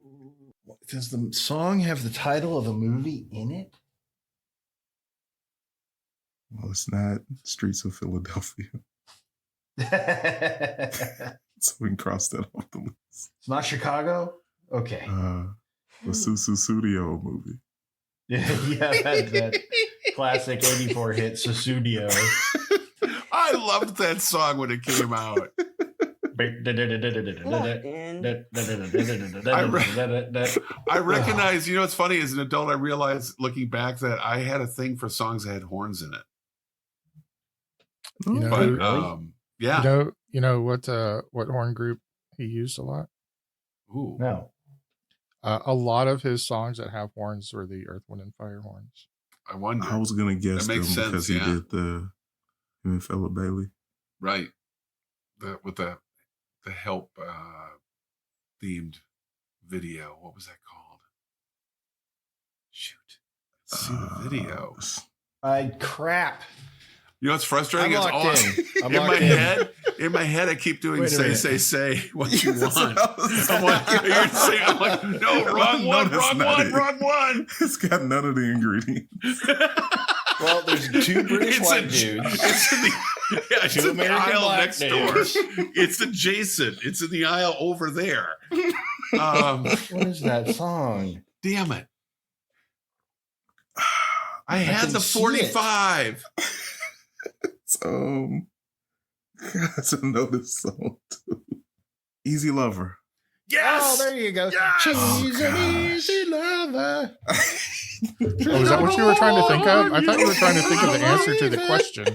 Does the song have the title of a movie in it? Well, it's not Streets of Philadelphia. So we can cross that off the list. It's not Chicago? Okay. The Susu Studio movie. Yeah, that classic 84 hit Susudio. I loved that song when it came out. I recognize, you know, what's funny, as an adult, I realized looking back that I had a thing for songs that had horns in it. You know, But, yeah. You know what horn group he used a lot? Ooh. No. A lot of his songs that have horns were the Earth, Wind, and Fire horns. I wonder. I was gonna guess That them makes sense, because he yeah. did him and Philip Bailey. Right. With the help themed video. What was that called? Shoot. Let's see the video. Crap. You know what's frustrating? I'm It's all locked in. I'm in locked my in. head. In my head, I keep doing Wait a minute. say what you That's want. what I was I'm like, you're saying, I'm like, no, wrong No, one, that's wrong not one, it. wrong one. It's got none of the ingredients. Well, there's two British It's white dudes. It's in the, yeah, it's Two in the American aisle black next dudes. door. It's adjacent. It's in the aisle over there. What is that song? Damn it. I had the 45. Guys, I know this song too. Easy Lover. Yes. Oh, there you go. Yes! She's an easy lover. Oh, is that what you were trying to think of? I thought you were trying to think of the answer to the question.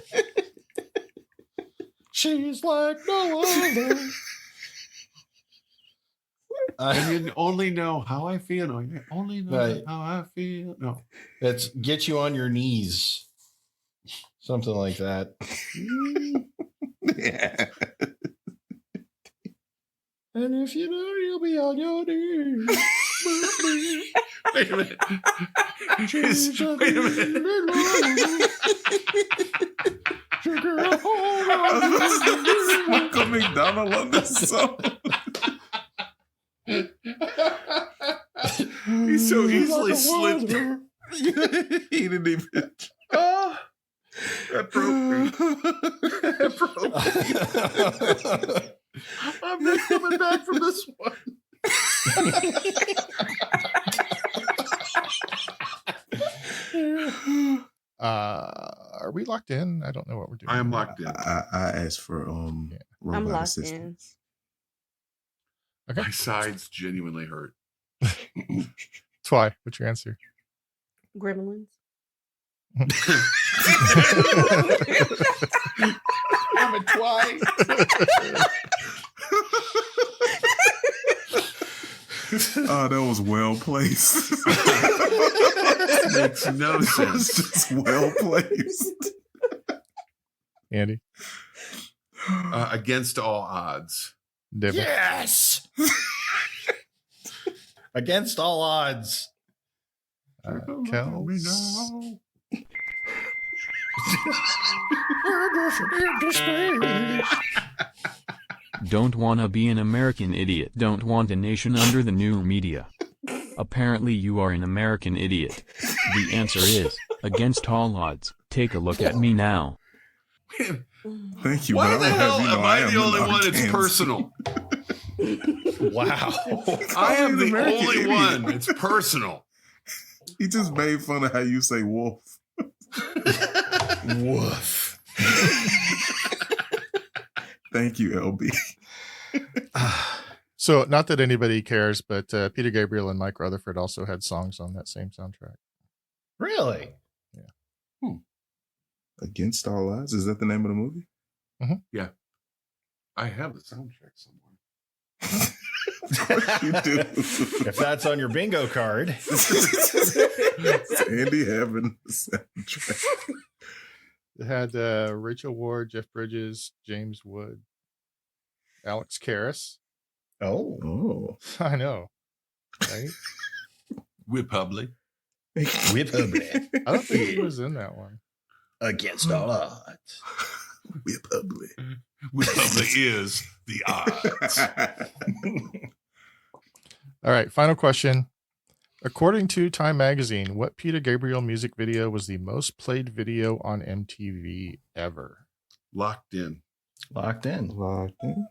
She's like no other. And you only know how I feel. No, you only know Right. how I feel. No. It's get you on your knees. Something like that. Yeah. And if you know you'll be on your knees. Wait a minute. She's a Wait a minute. Smoke McDonald on this song. He's so easily slipped. He didn't even. That broke me. That broke me. I'm not coming back from this one. Are we locked in? I don't know what we're doing. I am locked in. I asked for I'm robot locked assistance. Okay. My sides genuinely hurt. Twy, what's your answer? in. Gremlins. I'm a twice. Oh, that was well placed. Makes no That was sense. just well placed. Andy? Against all odds. David? Yes. Against all odds. Kels? Don't wanna be an American idiot. Don't want a nation under the new media. Apparently you are an American idiot. The answer is, against all odds. Take a look at me now. Thank you. Why but the I'll hell have you know am I the am only not one that's Kansas. personal? Wow. I am the American only idiot. one. It's personal. He just made fun of how you say wolf. Woof. Thank you, LB. So, not that anybody cares, but Peter Gabriel and Mike Rutherford also had songs on that same soundtrack. Really? Against All Odds? Is that the name of the movie? Yeah. I have the soundtrack somewhere. You do. If that's on your bingo card. It's Andy having the soundtrack. It had Rachel Ward, Jeff Bridges, James Wood, Alex Karras. Oh. Oh. I know, right? Republic. Republic. I don't think he was in that one. Against all odds. Republic. Republic is the odds. All right, final question. According to Time Magazine, what Peter Gabriel music video was the most played video on MTV ever? Locked in. Locked in. Locked in.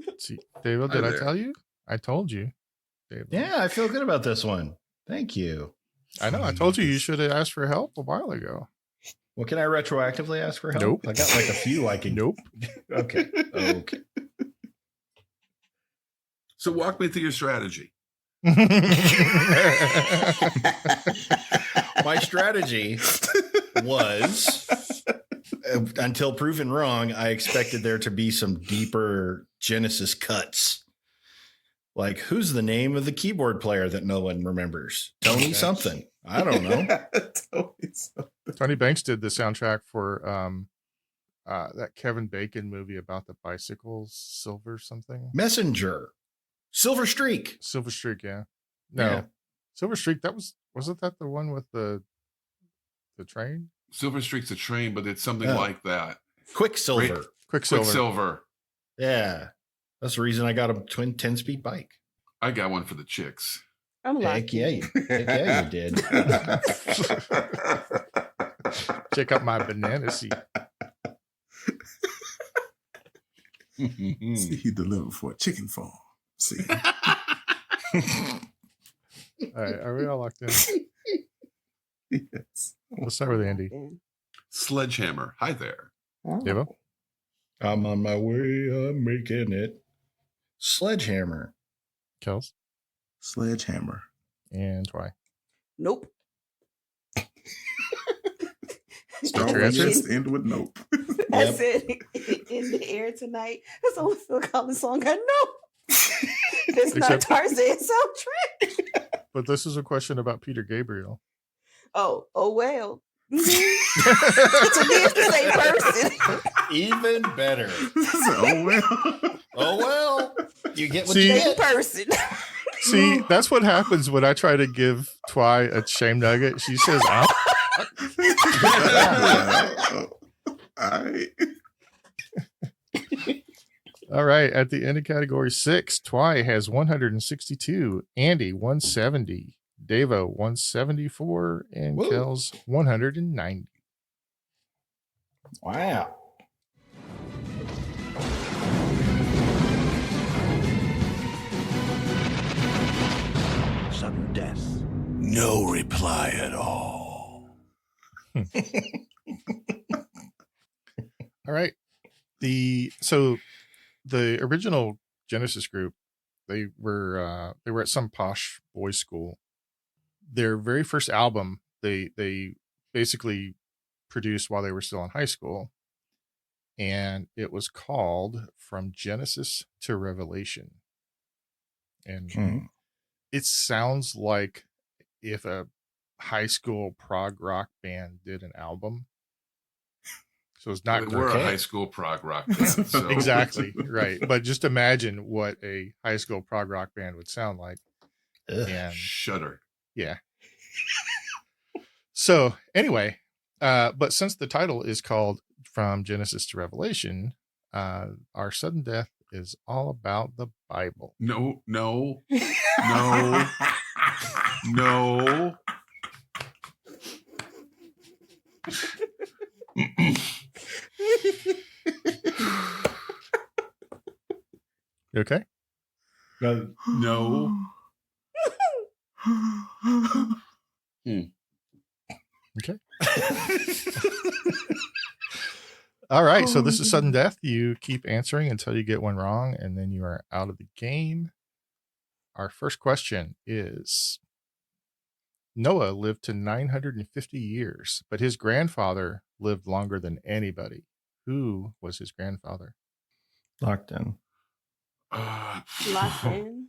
Let's see, David, Hi did I there. tell you? I told you. David. Yeah, I feel good about this one. Thank you. I know. I told you should have asked for help a while ago. Well, can I retroactively ask for help? Nope. I got like a few I can. Nope. Okay. Okay. So walk me through your strategy. My strategy was until proven wrong, I expected there to be some deeper Genesis cuts. Like, who's the name of the keyboard player that no one remembers? Tony something. I don't know. Tony Banks did the soundtrack for that Kevin Bacon movie about the bicycles, Silver something. Messenger. Silver Streak. Silver Streak, yeah. No. Yeah. Silver Streak, wasn't that the one with the train? Silver Streak's a train, but it's something Yeah. like that. Quicksilver. Quicksilver. Quicksilver. Yeah. That's the reason I got a twin 10-speed bike. I got one for the chicks. I'm Heck locked yeah, in. heck yeah, you did. Check out my banana seat. See, he delivered for a chicken farm. See. All right, are we all locked in? Yes. Let's start with Andy. Sledgehammer. Hi there. Devo? I'm on my way. I'm making it. Sledgehammer. Kels? Sledgehammer. And Twy. Nope. Strong your answer? against end with nope. I Yep. said in the air tonight. That's the only Phil Collins song I know. It's not a Except- Tarzan soundtrack. But this is a question about Peter Gabriel. Oh well. To me, it's the same person. Even better. Oh, well. Oh, well. You get what See- you Same get. person. See, that's what happens when I try to give Twy a shame nugget. She says, "Ow." All right. All right. At the end of category 6, Twy has 162, Andy 170, Devo 174, and Whoa. Kels 190. Wow. Sudden death. No reply at all. All right. The original Genesis group, they were at some posh boys' school. Their very first album, they basically produced while they were still in high school, and it was called From Genesis to Revelation. And it sounds like if a high school prog rock band did an album. So it's not We're great. a high school prog rock band. So. Exactly, right. But just imagine what a high school prog rock band would sound like. Ugh. And Shudder. yeah. So anyway, but since the title is called From Genesis to Revelation, our sudden death is all about the Bible. No. You okay? No. Okay. All right. So this is sudden death. You keep answering until you get one wrong, and then you are out of the game. Our first question is: Noah lived to 950 years, but his grandfather lived longer than anybody. Who was his grandfather? Locked in. Locked in.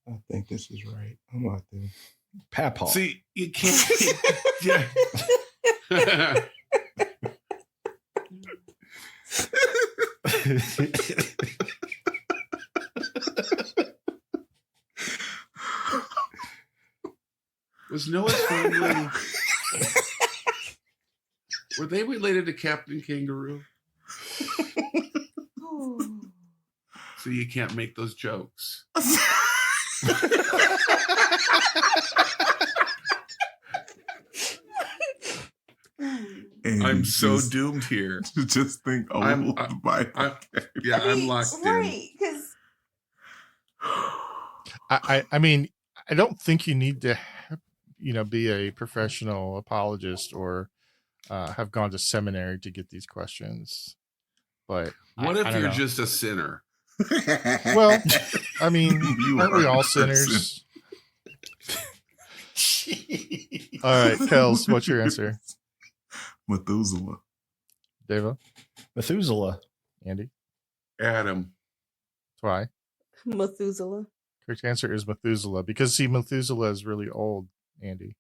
I think this is right. I'm locked in. Papaw. See, you can't. Yeah. Was Noah's family? Were they related to Captain Kangaroo? So you can't make those jokes. I'm so doomed here. Just think, I'm locked Right, because I mean, I don't think you need to, be a professional apologist or have gone to seminary to get these questions. But what if I don't you're know. just a sinner? Well, I mean, aren't we all a person. sinners? All right, Kels, what's your answer? Methuselah. Devo? Methuselah. Andy? Adam. Twy? Methuselah. Correct answer is Methuselah, because see, Methuselah is really old, Andy.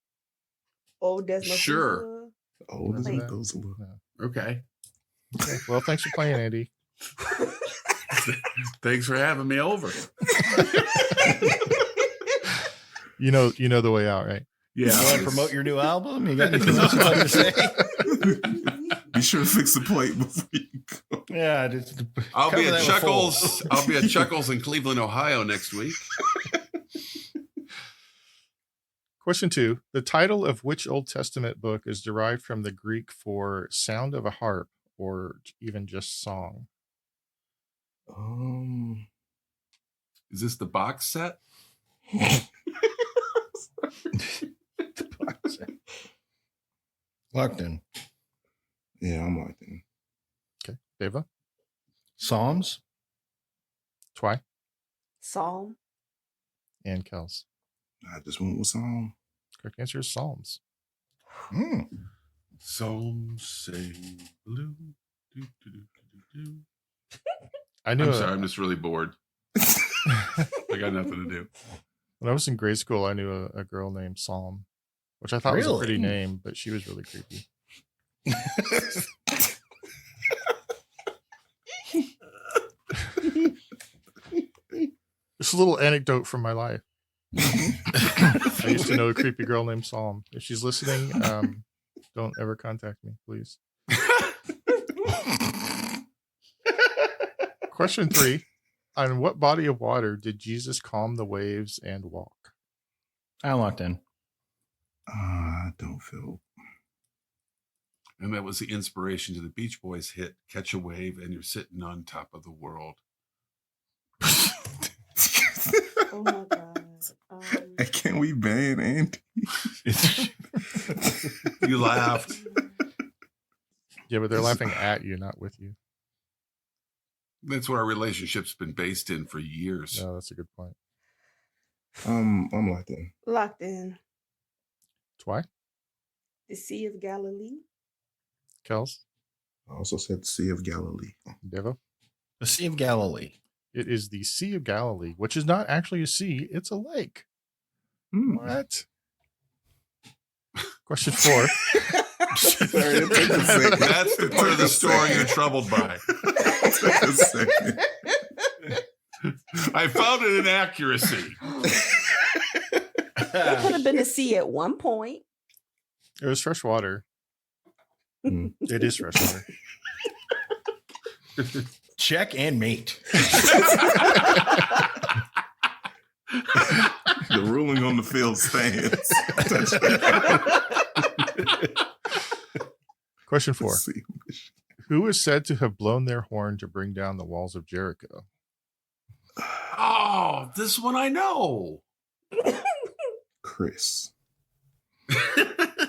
Old as Methuselah. Sure. Old as Like- Methuselah. Okay. Okay. Well, thanks for playing, Andy. Thanks for having me over. You know the way out, right? Yeah. You want to promote your new album? You got anything else you want to say? Be sure to fix the plate before you go. Yeah, just I'll be cover at that with Chuckles. foil. I'll be at Chuckles in Cleveland, Ohio next week. Question 2. The title of which Old Testament book is derived from the Greek for sound of a harp or even just song? Is this the box set? Locked in. Yeah, I'm locked in. Okay. Deva? Psalms. Twy? Psalm. And Kels. I just went with song. Correct answer is Psalms. Some sing blue. Do, do, do, do, do. I knew I'm sorry, I'm just really bored. I got nothing to do. when I was in grade school, I knew a girl named Psalm, which I thought was a pretty name, but she was really creepy. Just a little anecdote from my life. I used to know a creepy girl named Psalm. If she's listening, don't ever contact me, please. Question 3. On what body of water did Jesus calm the waves and walk? I'm locked in. I don't feel. And that was the inspiration to the Beach Boys hit Catch a Wave and You're Sitting on Top of the World. Oh my God. Can we ban Andy? You laughed. Yeah, but they're laughing at you, not with you. That's what our relationship's been based in for years. No, that's a good point. I'm locked in. Locked in. Twy? The Sea of Galilee. Kels? I also said the Sea of Galilee. Devo? The Sea of Galilee. It is the Sea of Galilee, which is not actually a sea, it's a lake. What? Question 4. Sorry, that's the part of the story you're troubled by. I found an inaccuracy. It could have been the sea at one point. It was fresh water. It is fresh water. Check and mate. The ruling on the field stands. Question 4. Who is said to have blown their horn to bring down the walls of Jericho? Oh, this one I know. Chris. I'm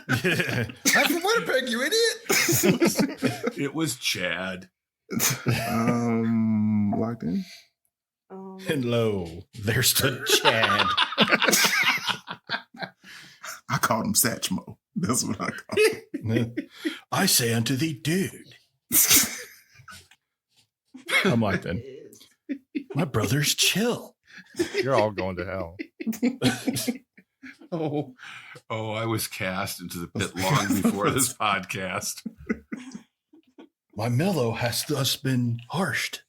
from Winnipeg, you idiot. It was Chad. Locked in. And lo, there stood Chad. I called him Satchmo. That's what I called him. I say unto thee, dude. I'm locked in. My brother's chill. You're all going to hell. Oh, I was cast into the pit long before this podcast. My mellow has thus been harshed.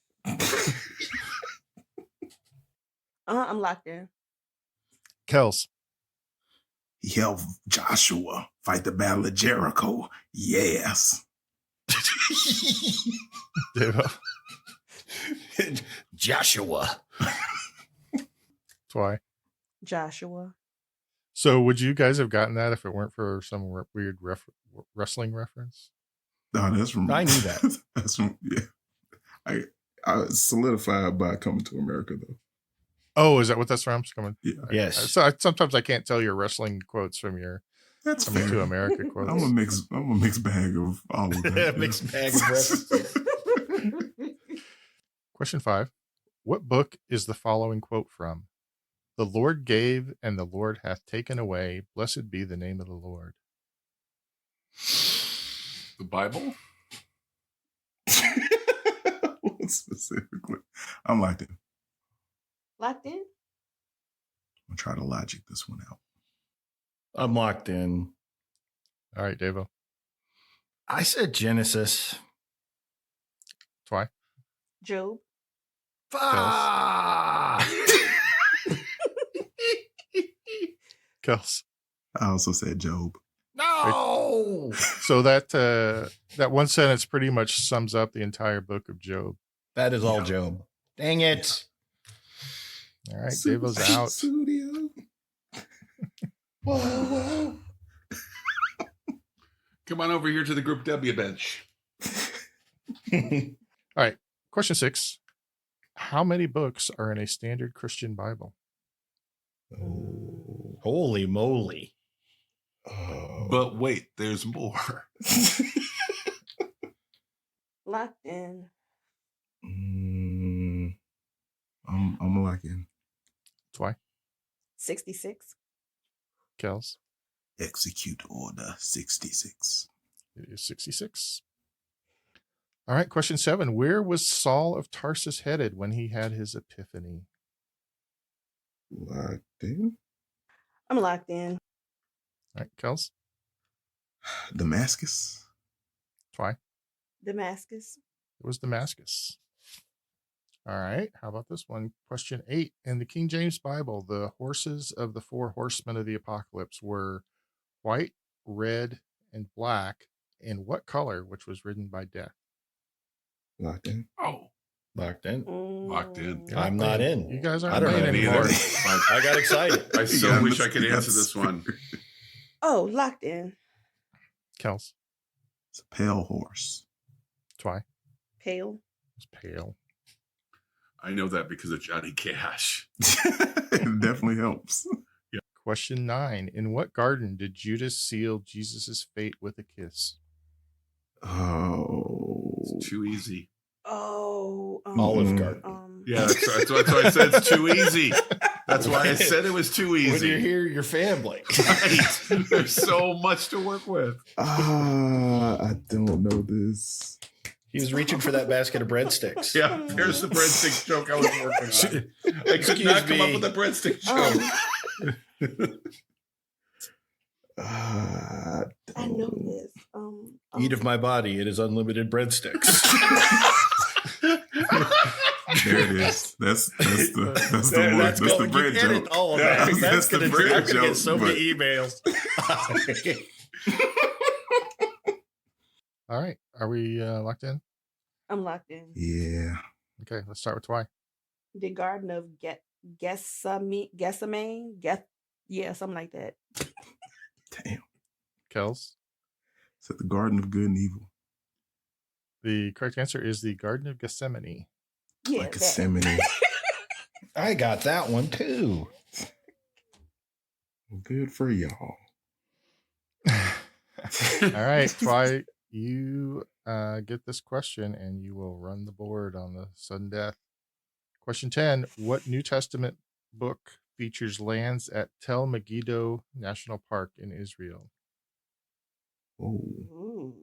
I'm locked in. Kels. Help Joshua fight the battle of Jericho. Yes. Devo. Joshua. Twy. Joshua. So would you guys have gotten that if it weren't for some weird wrestling reference? No, that's from. I knew that. That's from. Yeah. I solidified by Coming to America though. Oh, is that what that's from? Yeah. Yes. So sometimes I can't tell your wrestling quotes from your That's Coming fair. to America quotes. I'm a mixed bag of all of that. Mixed bag of references. Question 5. What book is the following quote from? The Lord gave and the Lord hath taken away. Blessed be the name of the Lord. The Bible? What specifically? I'm locked in. Locked in? I'm gonna try to logic this one out. I'm locked in. All right, Devo. I said Genesis. Twy. Job. Kels. I also said Job. No. So that one sentence pretty much sums up the entire book of Job. That is all Job. Dang it. All right, Devo's out. Studio. Whoa. Come on over here to the Group W bench. All right, question 6. How many books are in a standard Christian Bible? Holy moly. Oh. But wait, there's more. Locked in. I'm gonna lock in. Twy, 66. Kels. Execute order 66. It is 66. All right, question 7. Where was Saul of Tarsus headed when he had his epiphany? Locked in. I'm locked in. All right, Kels. Damascus. Twy. Damascus. It was Damascus. All right, how about this one? Question 8. In the King James Bible, the horses of the 4 horsemen of the apocalypse were white, red, and black. In what color, which was ridden by death? Locked in. Oh, Locked in. locked in. I'm not in. You guys aren't I don't playing know anymore. either. I got excited. I so Yeah, wish I could yes. answer this one. Oh, locked in. Kels. It's a pale horse. Twy. Pale. It's pale. I know that because of Johnny Cash. It definitely helps. Question 9. In what garden did Judas seal Jesus' fate with a kiss? Oh. It's too easy. Oh. Olive Garden. Yeah, that's why I said it's too easy. That's why I said it was too When easy. you hear your family. Right. There's so much to work with. I don't know this. He was reaching for that basket of breadsticks. Yeah, there's the breadstick joke I was working on. I could not come up with a breadstick joke. I know this. Eat of my body, it is unlimited breadsticks. There it is. That's the one. That's the bread you edit joke. all of that. Yeah, That's the gonna bread I'm gonna joke, get so but- many emails. All right. Are we locked in? I'm locked in. Yeah. Okay, let's start with Twy. The Garden of Gethsemane. Yeah, something like that. Damn. Kels. It's at the Garden of Good and Evil. The correct answer is the Garden of Gethsemane. Yeah, Like that. Gethsemane. I got that one too. Good for y'all. All right, Twy, you get this question and you will run the board on the sudden death. Question 10. What New Testament book features lands at Tel Megiddo National Park in Israel? Oh. Ooh.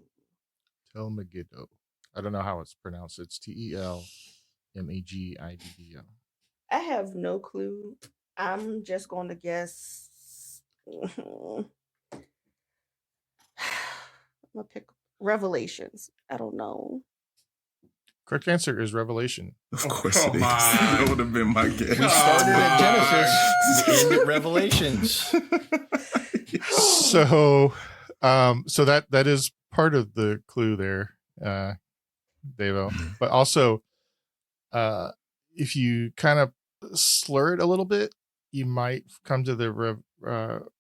Tel Megiddo. I don't know how it's pronounced. It's Telmegiddo. I have no clue. I'm just going to guess. I'm gonna pick Revelations. I don't know. Correct answer is Revelation. Of course it is. come on. That would have been my guess. We started at Genesis, end at Revelations. So that is part of the clue there, Devo. But also, if you kind of slur it a little bit, you might come to the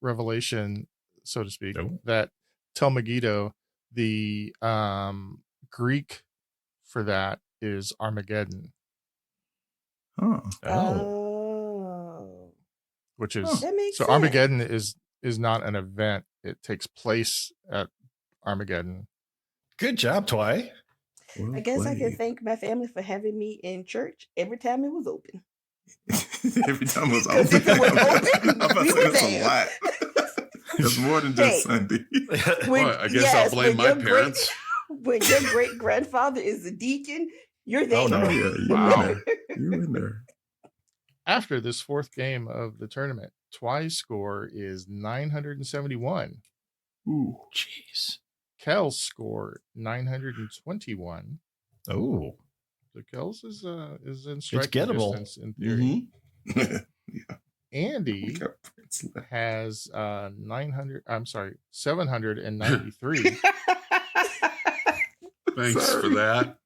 revelation, so to speak, that Tel Megiddo, the Greek for that is Armageddon. Huh. Oh. Which is That makes so sense. Armageddon is not an event. It takes place at Armageddon. Good job, Twy. Well I guess I can played. thank my family for having me in church every time it was open. Every time it was 'Cause if it was open, I'm about we to say were that's a there. lot. It's more than just Hey. Sunday. Well, I guess I'll blame my parents. When your great grandfather is a deacon, you're there. Oh, no. Oh, yeah. You Wow. in there. You in there. After this fourth game of the tournament, Twy's score is 971. Ooh. Jeez. Kel's score 921. Oh. So Kel's is in striking gettable. distance in theory. Yeah. Andy We got Prince left. has 793. Thanks for Sorry. that.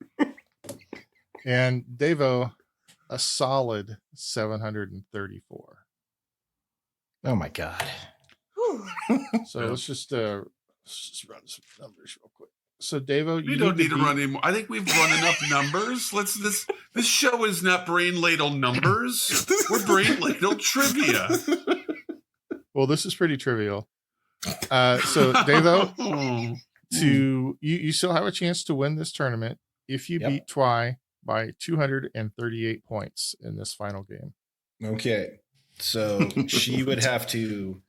And Devo a solid 734. Oh my God. Whew. So let's just run some numbers real quick. So Devo, You don't need to beat- run anymore. I think we've run enough numbers. This show is not brain ladle numbers. We're brain ladle trivia. Well, this is pretty trivial. So Devo, you still have a chance to win this tournament if you beat Twy by 238 points in this final game. Okay. So she would have to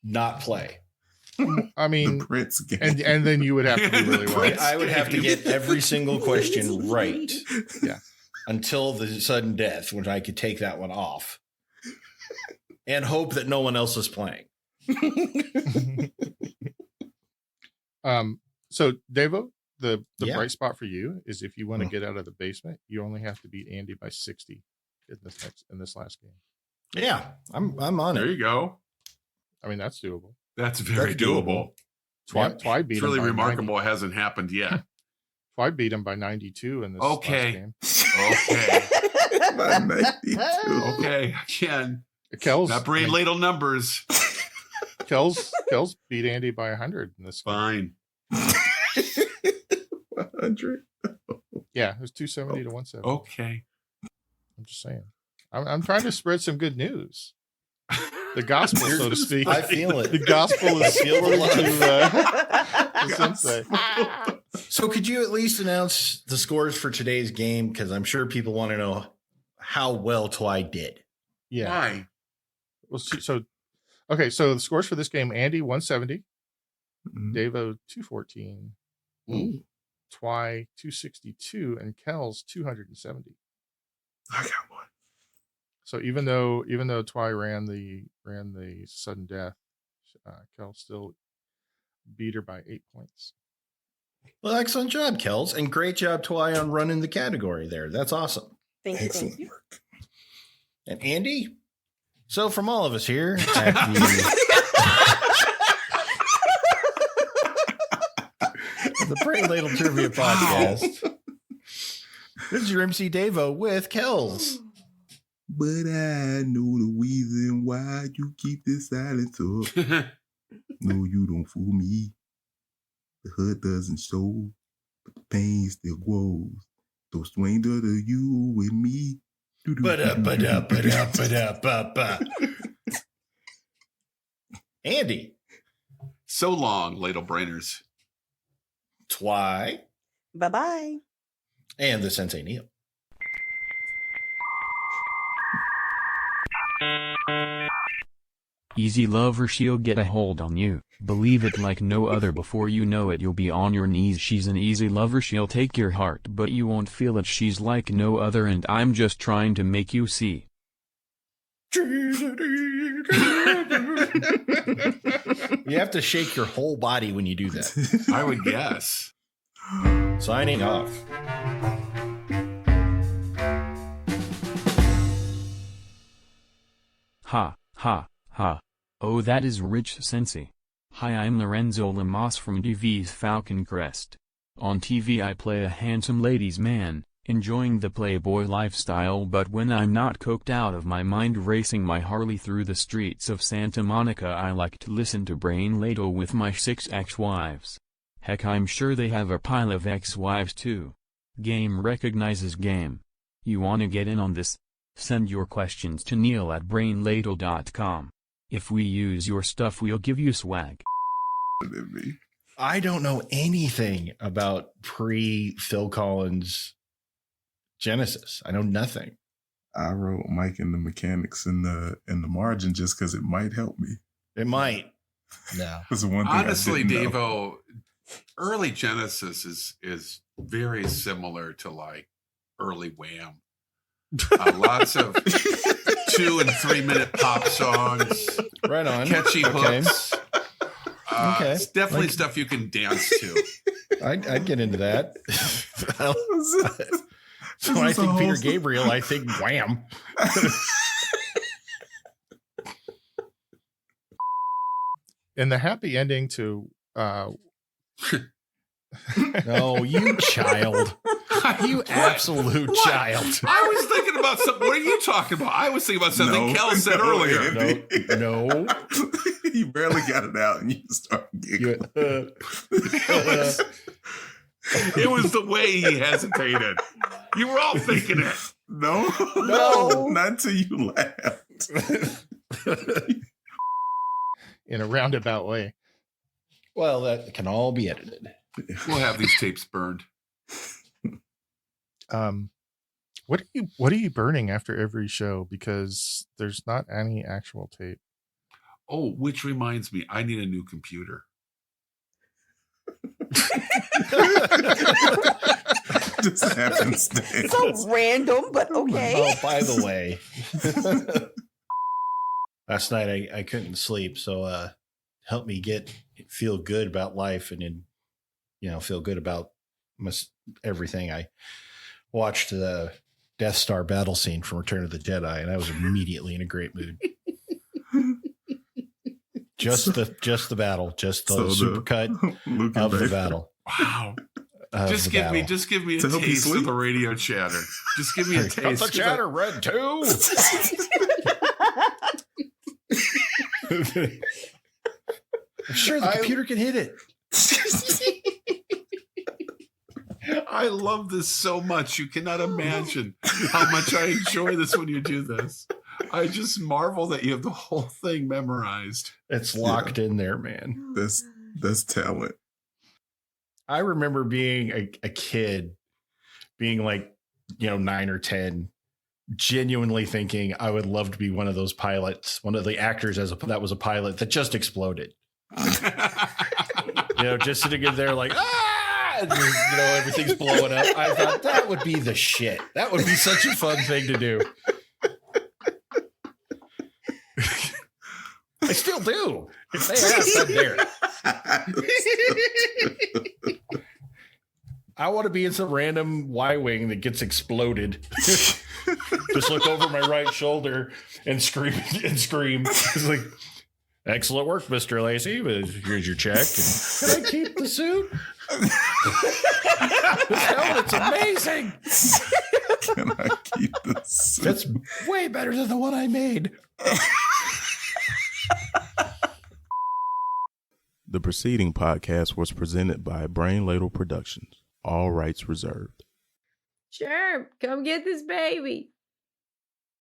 not play. I mean, The Prince game. and then you would have to do really well. I would have to get every single question right. Yeah. Until the sudden death, when I could take that one off. And hope that no one else is playing. So Devo, the Yeah. bright spot for you is if you want to get out of the basement, you only have to beat Andy by 60 in this last game. Yeah, I'm on There it. you go. I mean, that's doable. That's very That's doable. Twy beat It's him really by remarkable. It hasn't happened yet. Twy beat him by 92 in this last game. Okay. By 92. Okay. Again, Kells, not brain ladle numbers. Kells beat Andy by 100 in this game. Fine. 100. Yeah, it was 270 to 170. Okay. I'm just saying. I'm trying to spread some good news. The gospel, so to speak. I feel it. The gospel is feel the to Sensei. So could you at least announce the scores for today's game? Because I'm sure people want to know how well Twy did. Yeah. Why? Well, so the scores for this game: Andy 170, Devo 214, Twy 262, and Kells 270. I got one. So even though Twy ran the sudden death, Kells still beat her by 8 points. Well, excellent job, Kells, and great job, Twy, on running the category there. That's awesome. Thank you. Excellent Thank you. work. And Andy, so from all of us here at the Brain Ladle Trivia Podcast, this is your MC Devo with Kells. But I know the reason why you keep this silence up. No, you don't fool me. The hurt doesn't show, but the pain still grows. So swing to the you with me. Ba-da-ba-da-ba-da-ba-da-ba-ba. Andy, So long, ladle brainers. Twy, Bye-bye. and the Sensei Neil. Easy love or she'll get a hold on you. Believe it like no other. Before you know it, you'll be on your knees. She's an easy lover. She'll take your heart, but you won't feel it. She's like no other, and I'm just trying to make you see. You have to shake your whole body when you do that. I would guess. Signing off. Ha, ha, ha. Oh, that is rich, Sensei. Hi, I'm Lorenzo Lamas from TV's Falcon Crest. On TV I play a handsome ladies' man, enjoying the playboy lifestyle, but when I'm not coked out of my mind racing my Harley through the streets of Santa Monica, I like to listen to Brain Ladle with my 6 ex-wives. Heck, I'm sure they have a pile of ex-wives too. Game recognizes game. You wanna get in on this? Send your questions to neil@brainladle.com. If we use your stuff, we'll give you swag. I don't know anything about pre-Phil Collins Genesis. I know nothing. I wrote Mike and the Mechanics in the margin just because it might help me. It might. No. That's the one thing. Honestly, I didn't know. Devo, early Genesis is very similar to like early Wham. Lots of 2 and 3 minute pop songs. Right on. Catchy hooks. Okay. It's definitely stuff you can dance to. I'd get into that. So when I This is think a Peter whole- Gabriel, I think Wham. And the happy ending to No, you child. You absolute child. I was thinking about something. What are you talking about? I was thinking about something No, Kel said no, earlier. No. You barely got it out and you start giggling. It was the way he hesitated. You were all thinking it. No, No. not until you laughed. in a roundabout way. Well, that can all be edited. We'll have these tapes burned. What are you burning after every show? Because there's not any actual tape. Oh, which reminds me, I need a new computer. Just happenstance. So random, but okay. Oh, by the way, last night I couldn't sleep, so help me feel good about life and then, feel good about everything. I watched the Death Star battle scene from Return of the Jedi, and I was immediately in a great mood. Just the battle, just the supercut of the battle. Wow. Just give me a taste of the radio chatter. Just give me a taste. Cut the chatter, Red 2. I'm sure the computer can hit it. I love this so much. You cannot imagine how much I enjoy this when you do this. I just marvel that you have the whole thing memorized. It's locked in there, man. That's talent. I remember being a kid, being like, 9 or 10, genuinely thinking I would love to be one of those pilots, one of the actors that was a pilot that just exploded. Just sitting in there like, and, everything's blowing up. I thought that would be the shit. That would be such a fun thing to do. I still do. If they ask, I'm there. I want to be in some random Y-wing that gets exploded. Just look over my right shoulder and scream. It's like, excellent work, Mr. Lacey. Here's your check. Can I keep the suit? This helmet's amazing. Can I keep the suit? That's way better than the one I made. The preceding podcast was presented by Brain Ladle Productions. All rights reserved. Sure, come get this baby.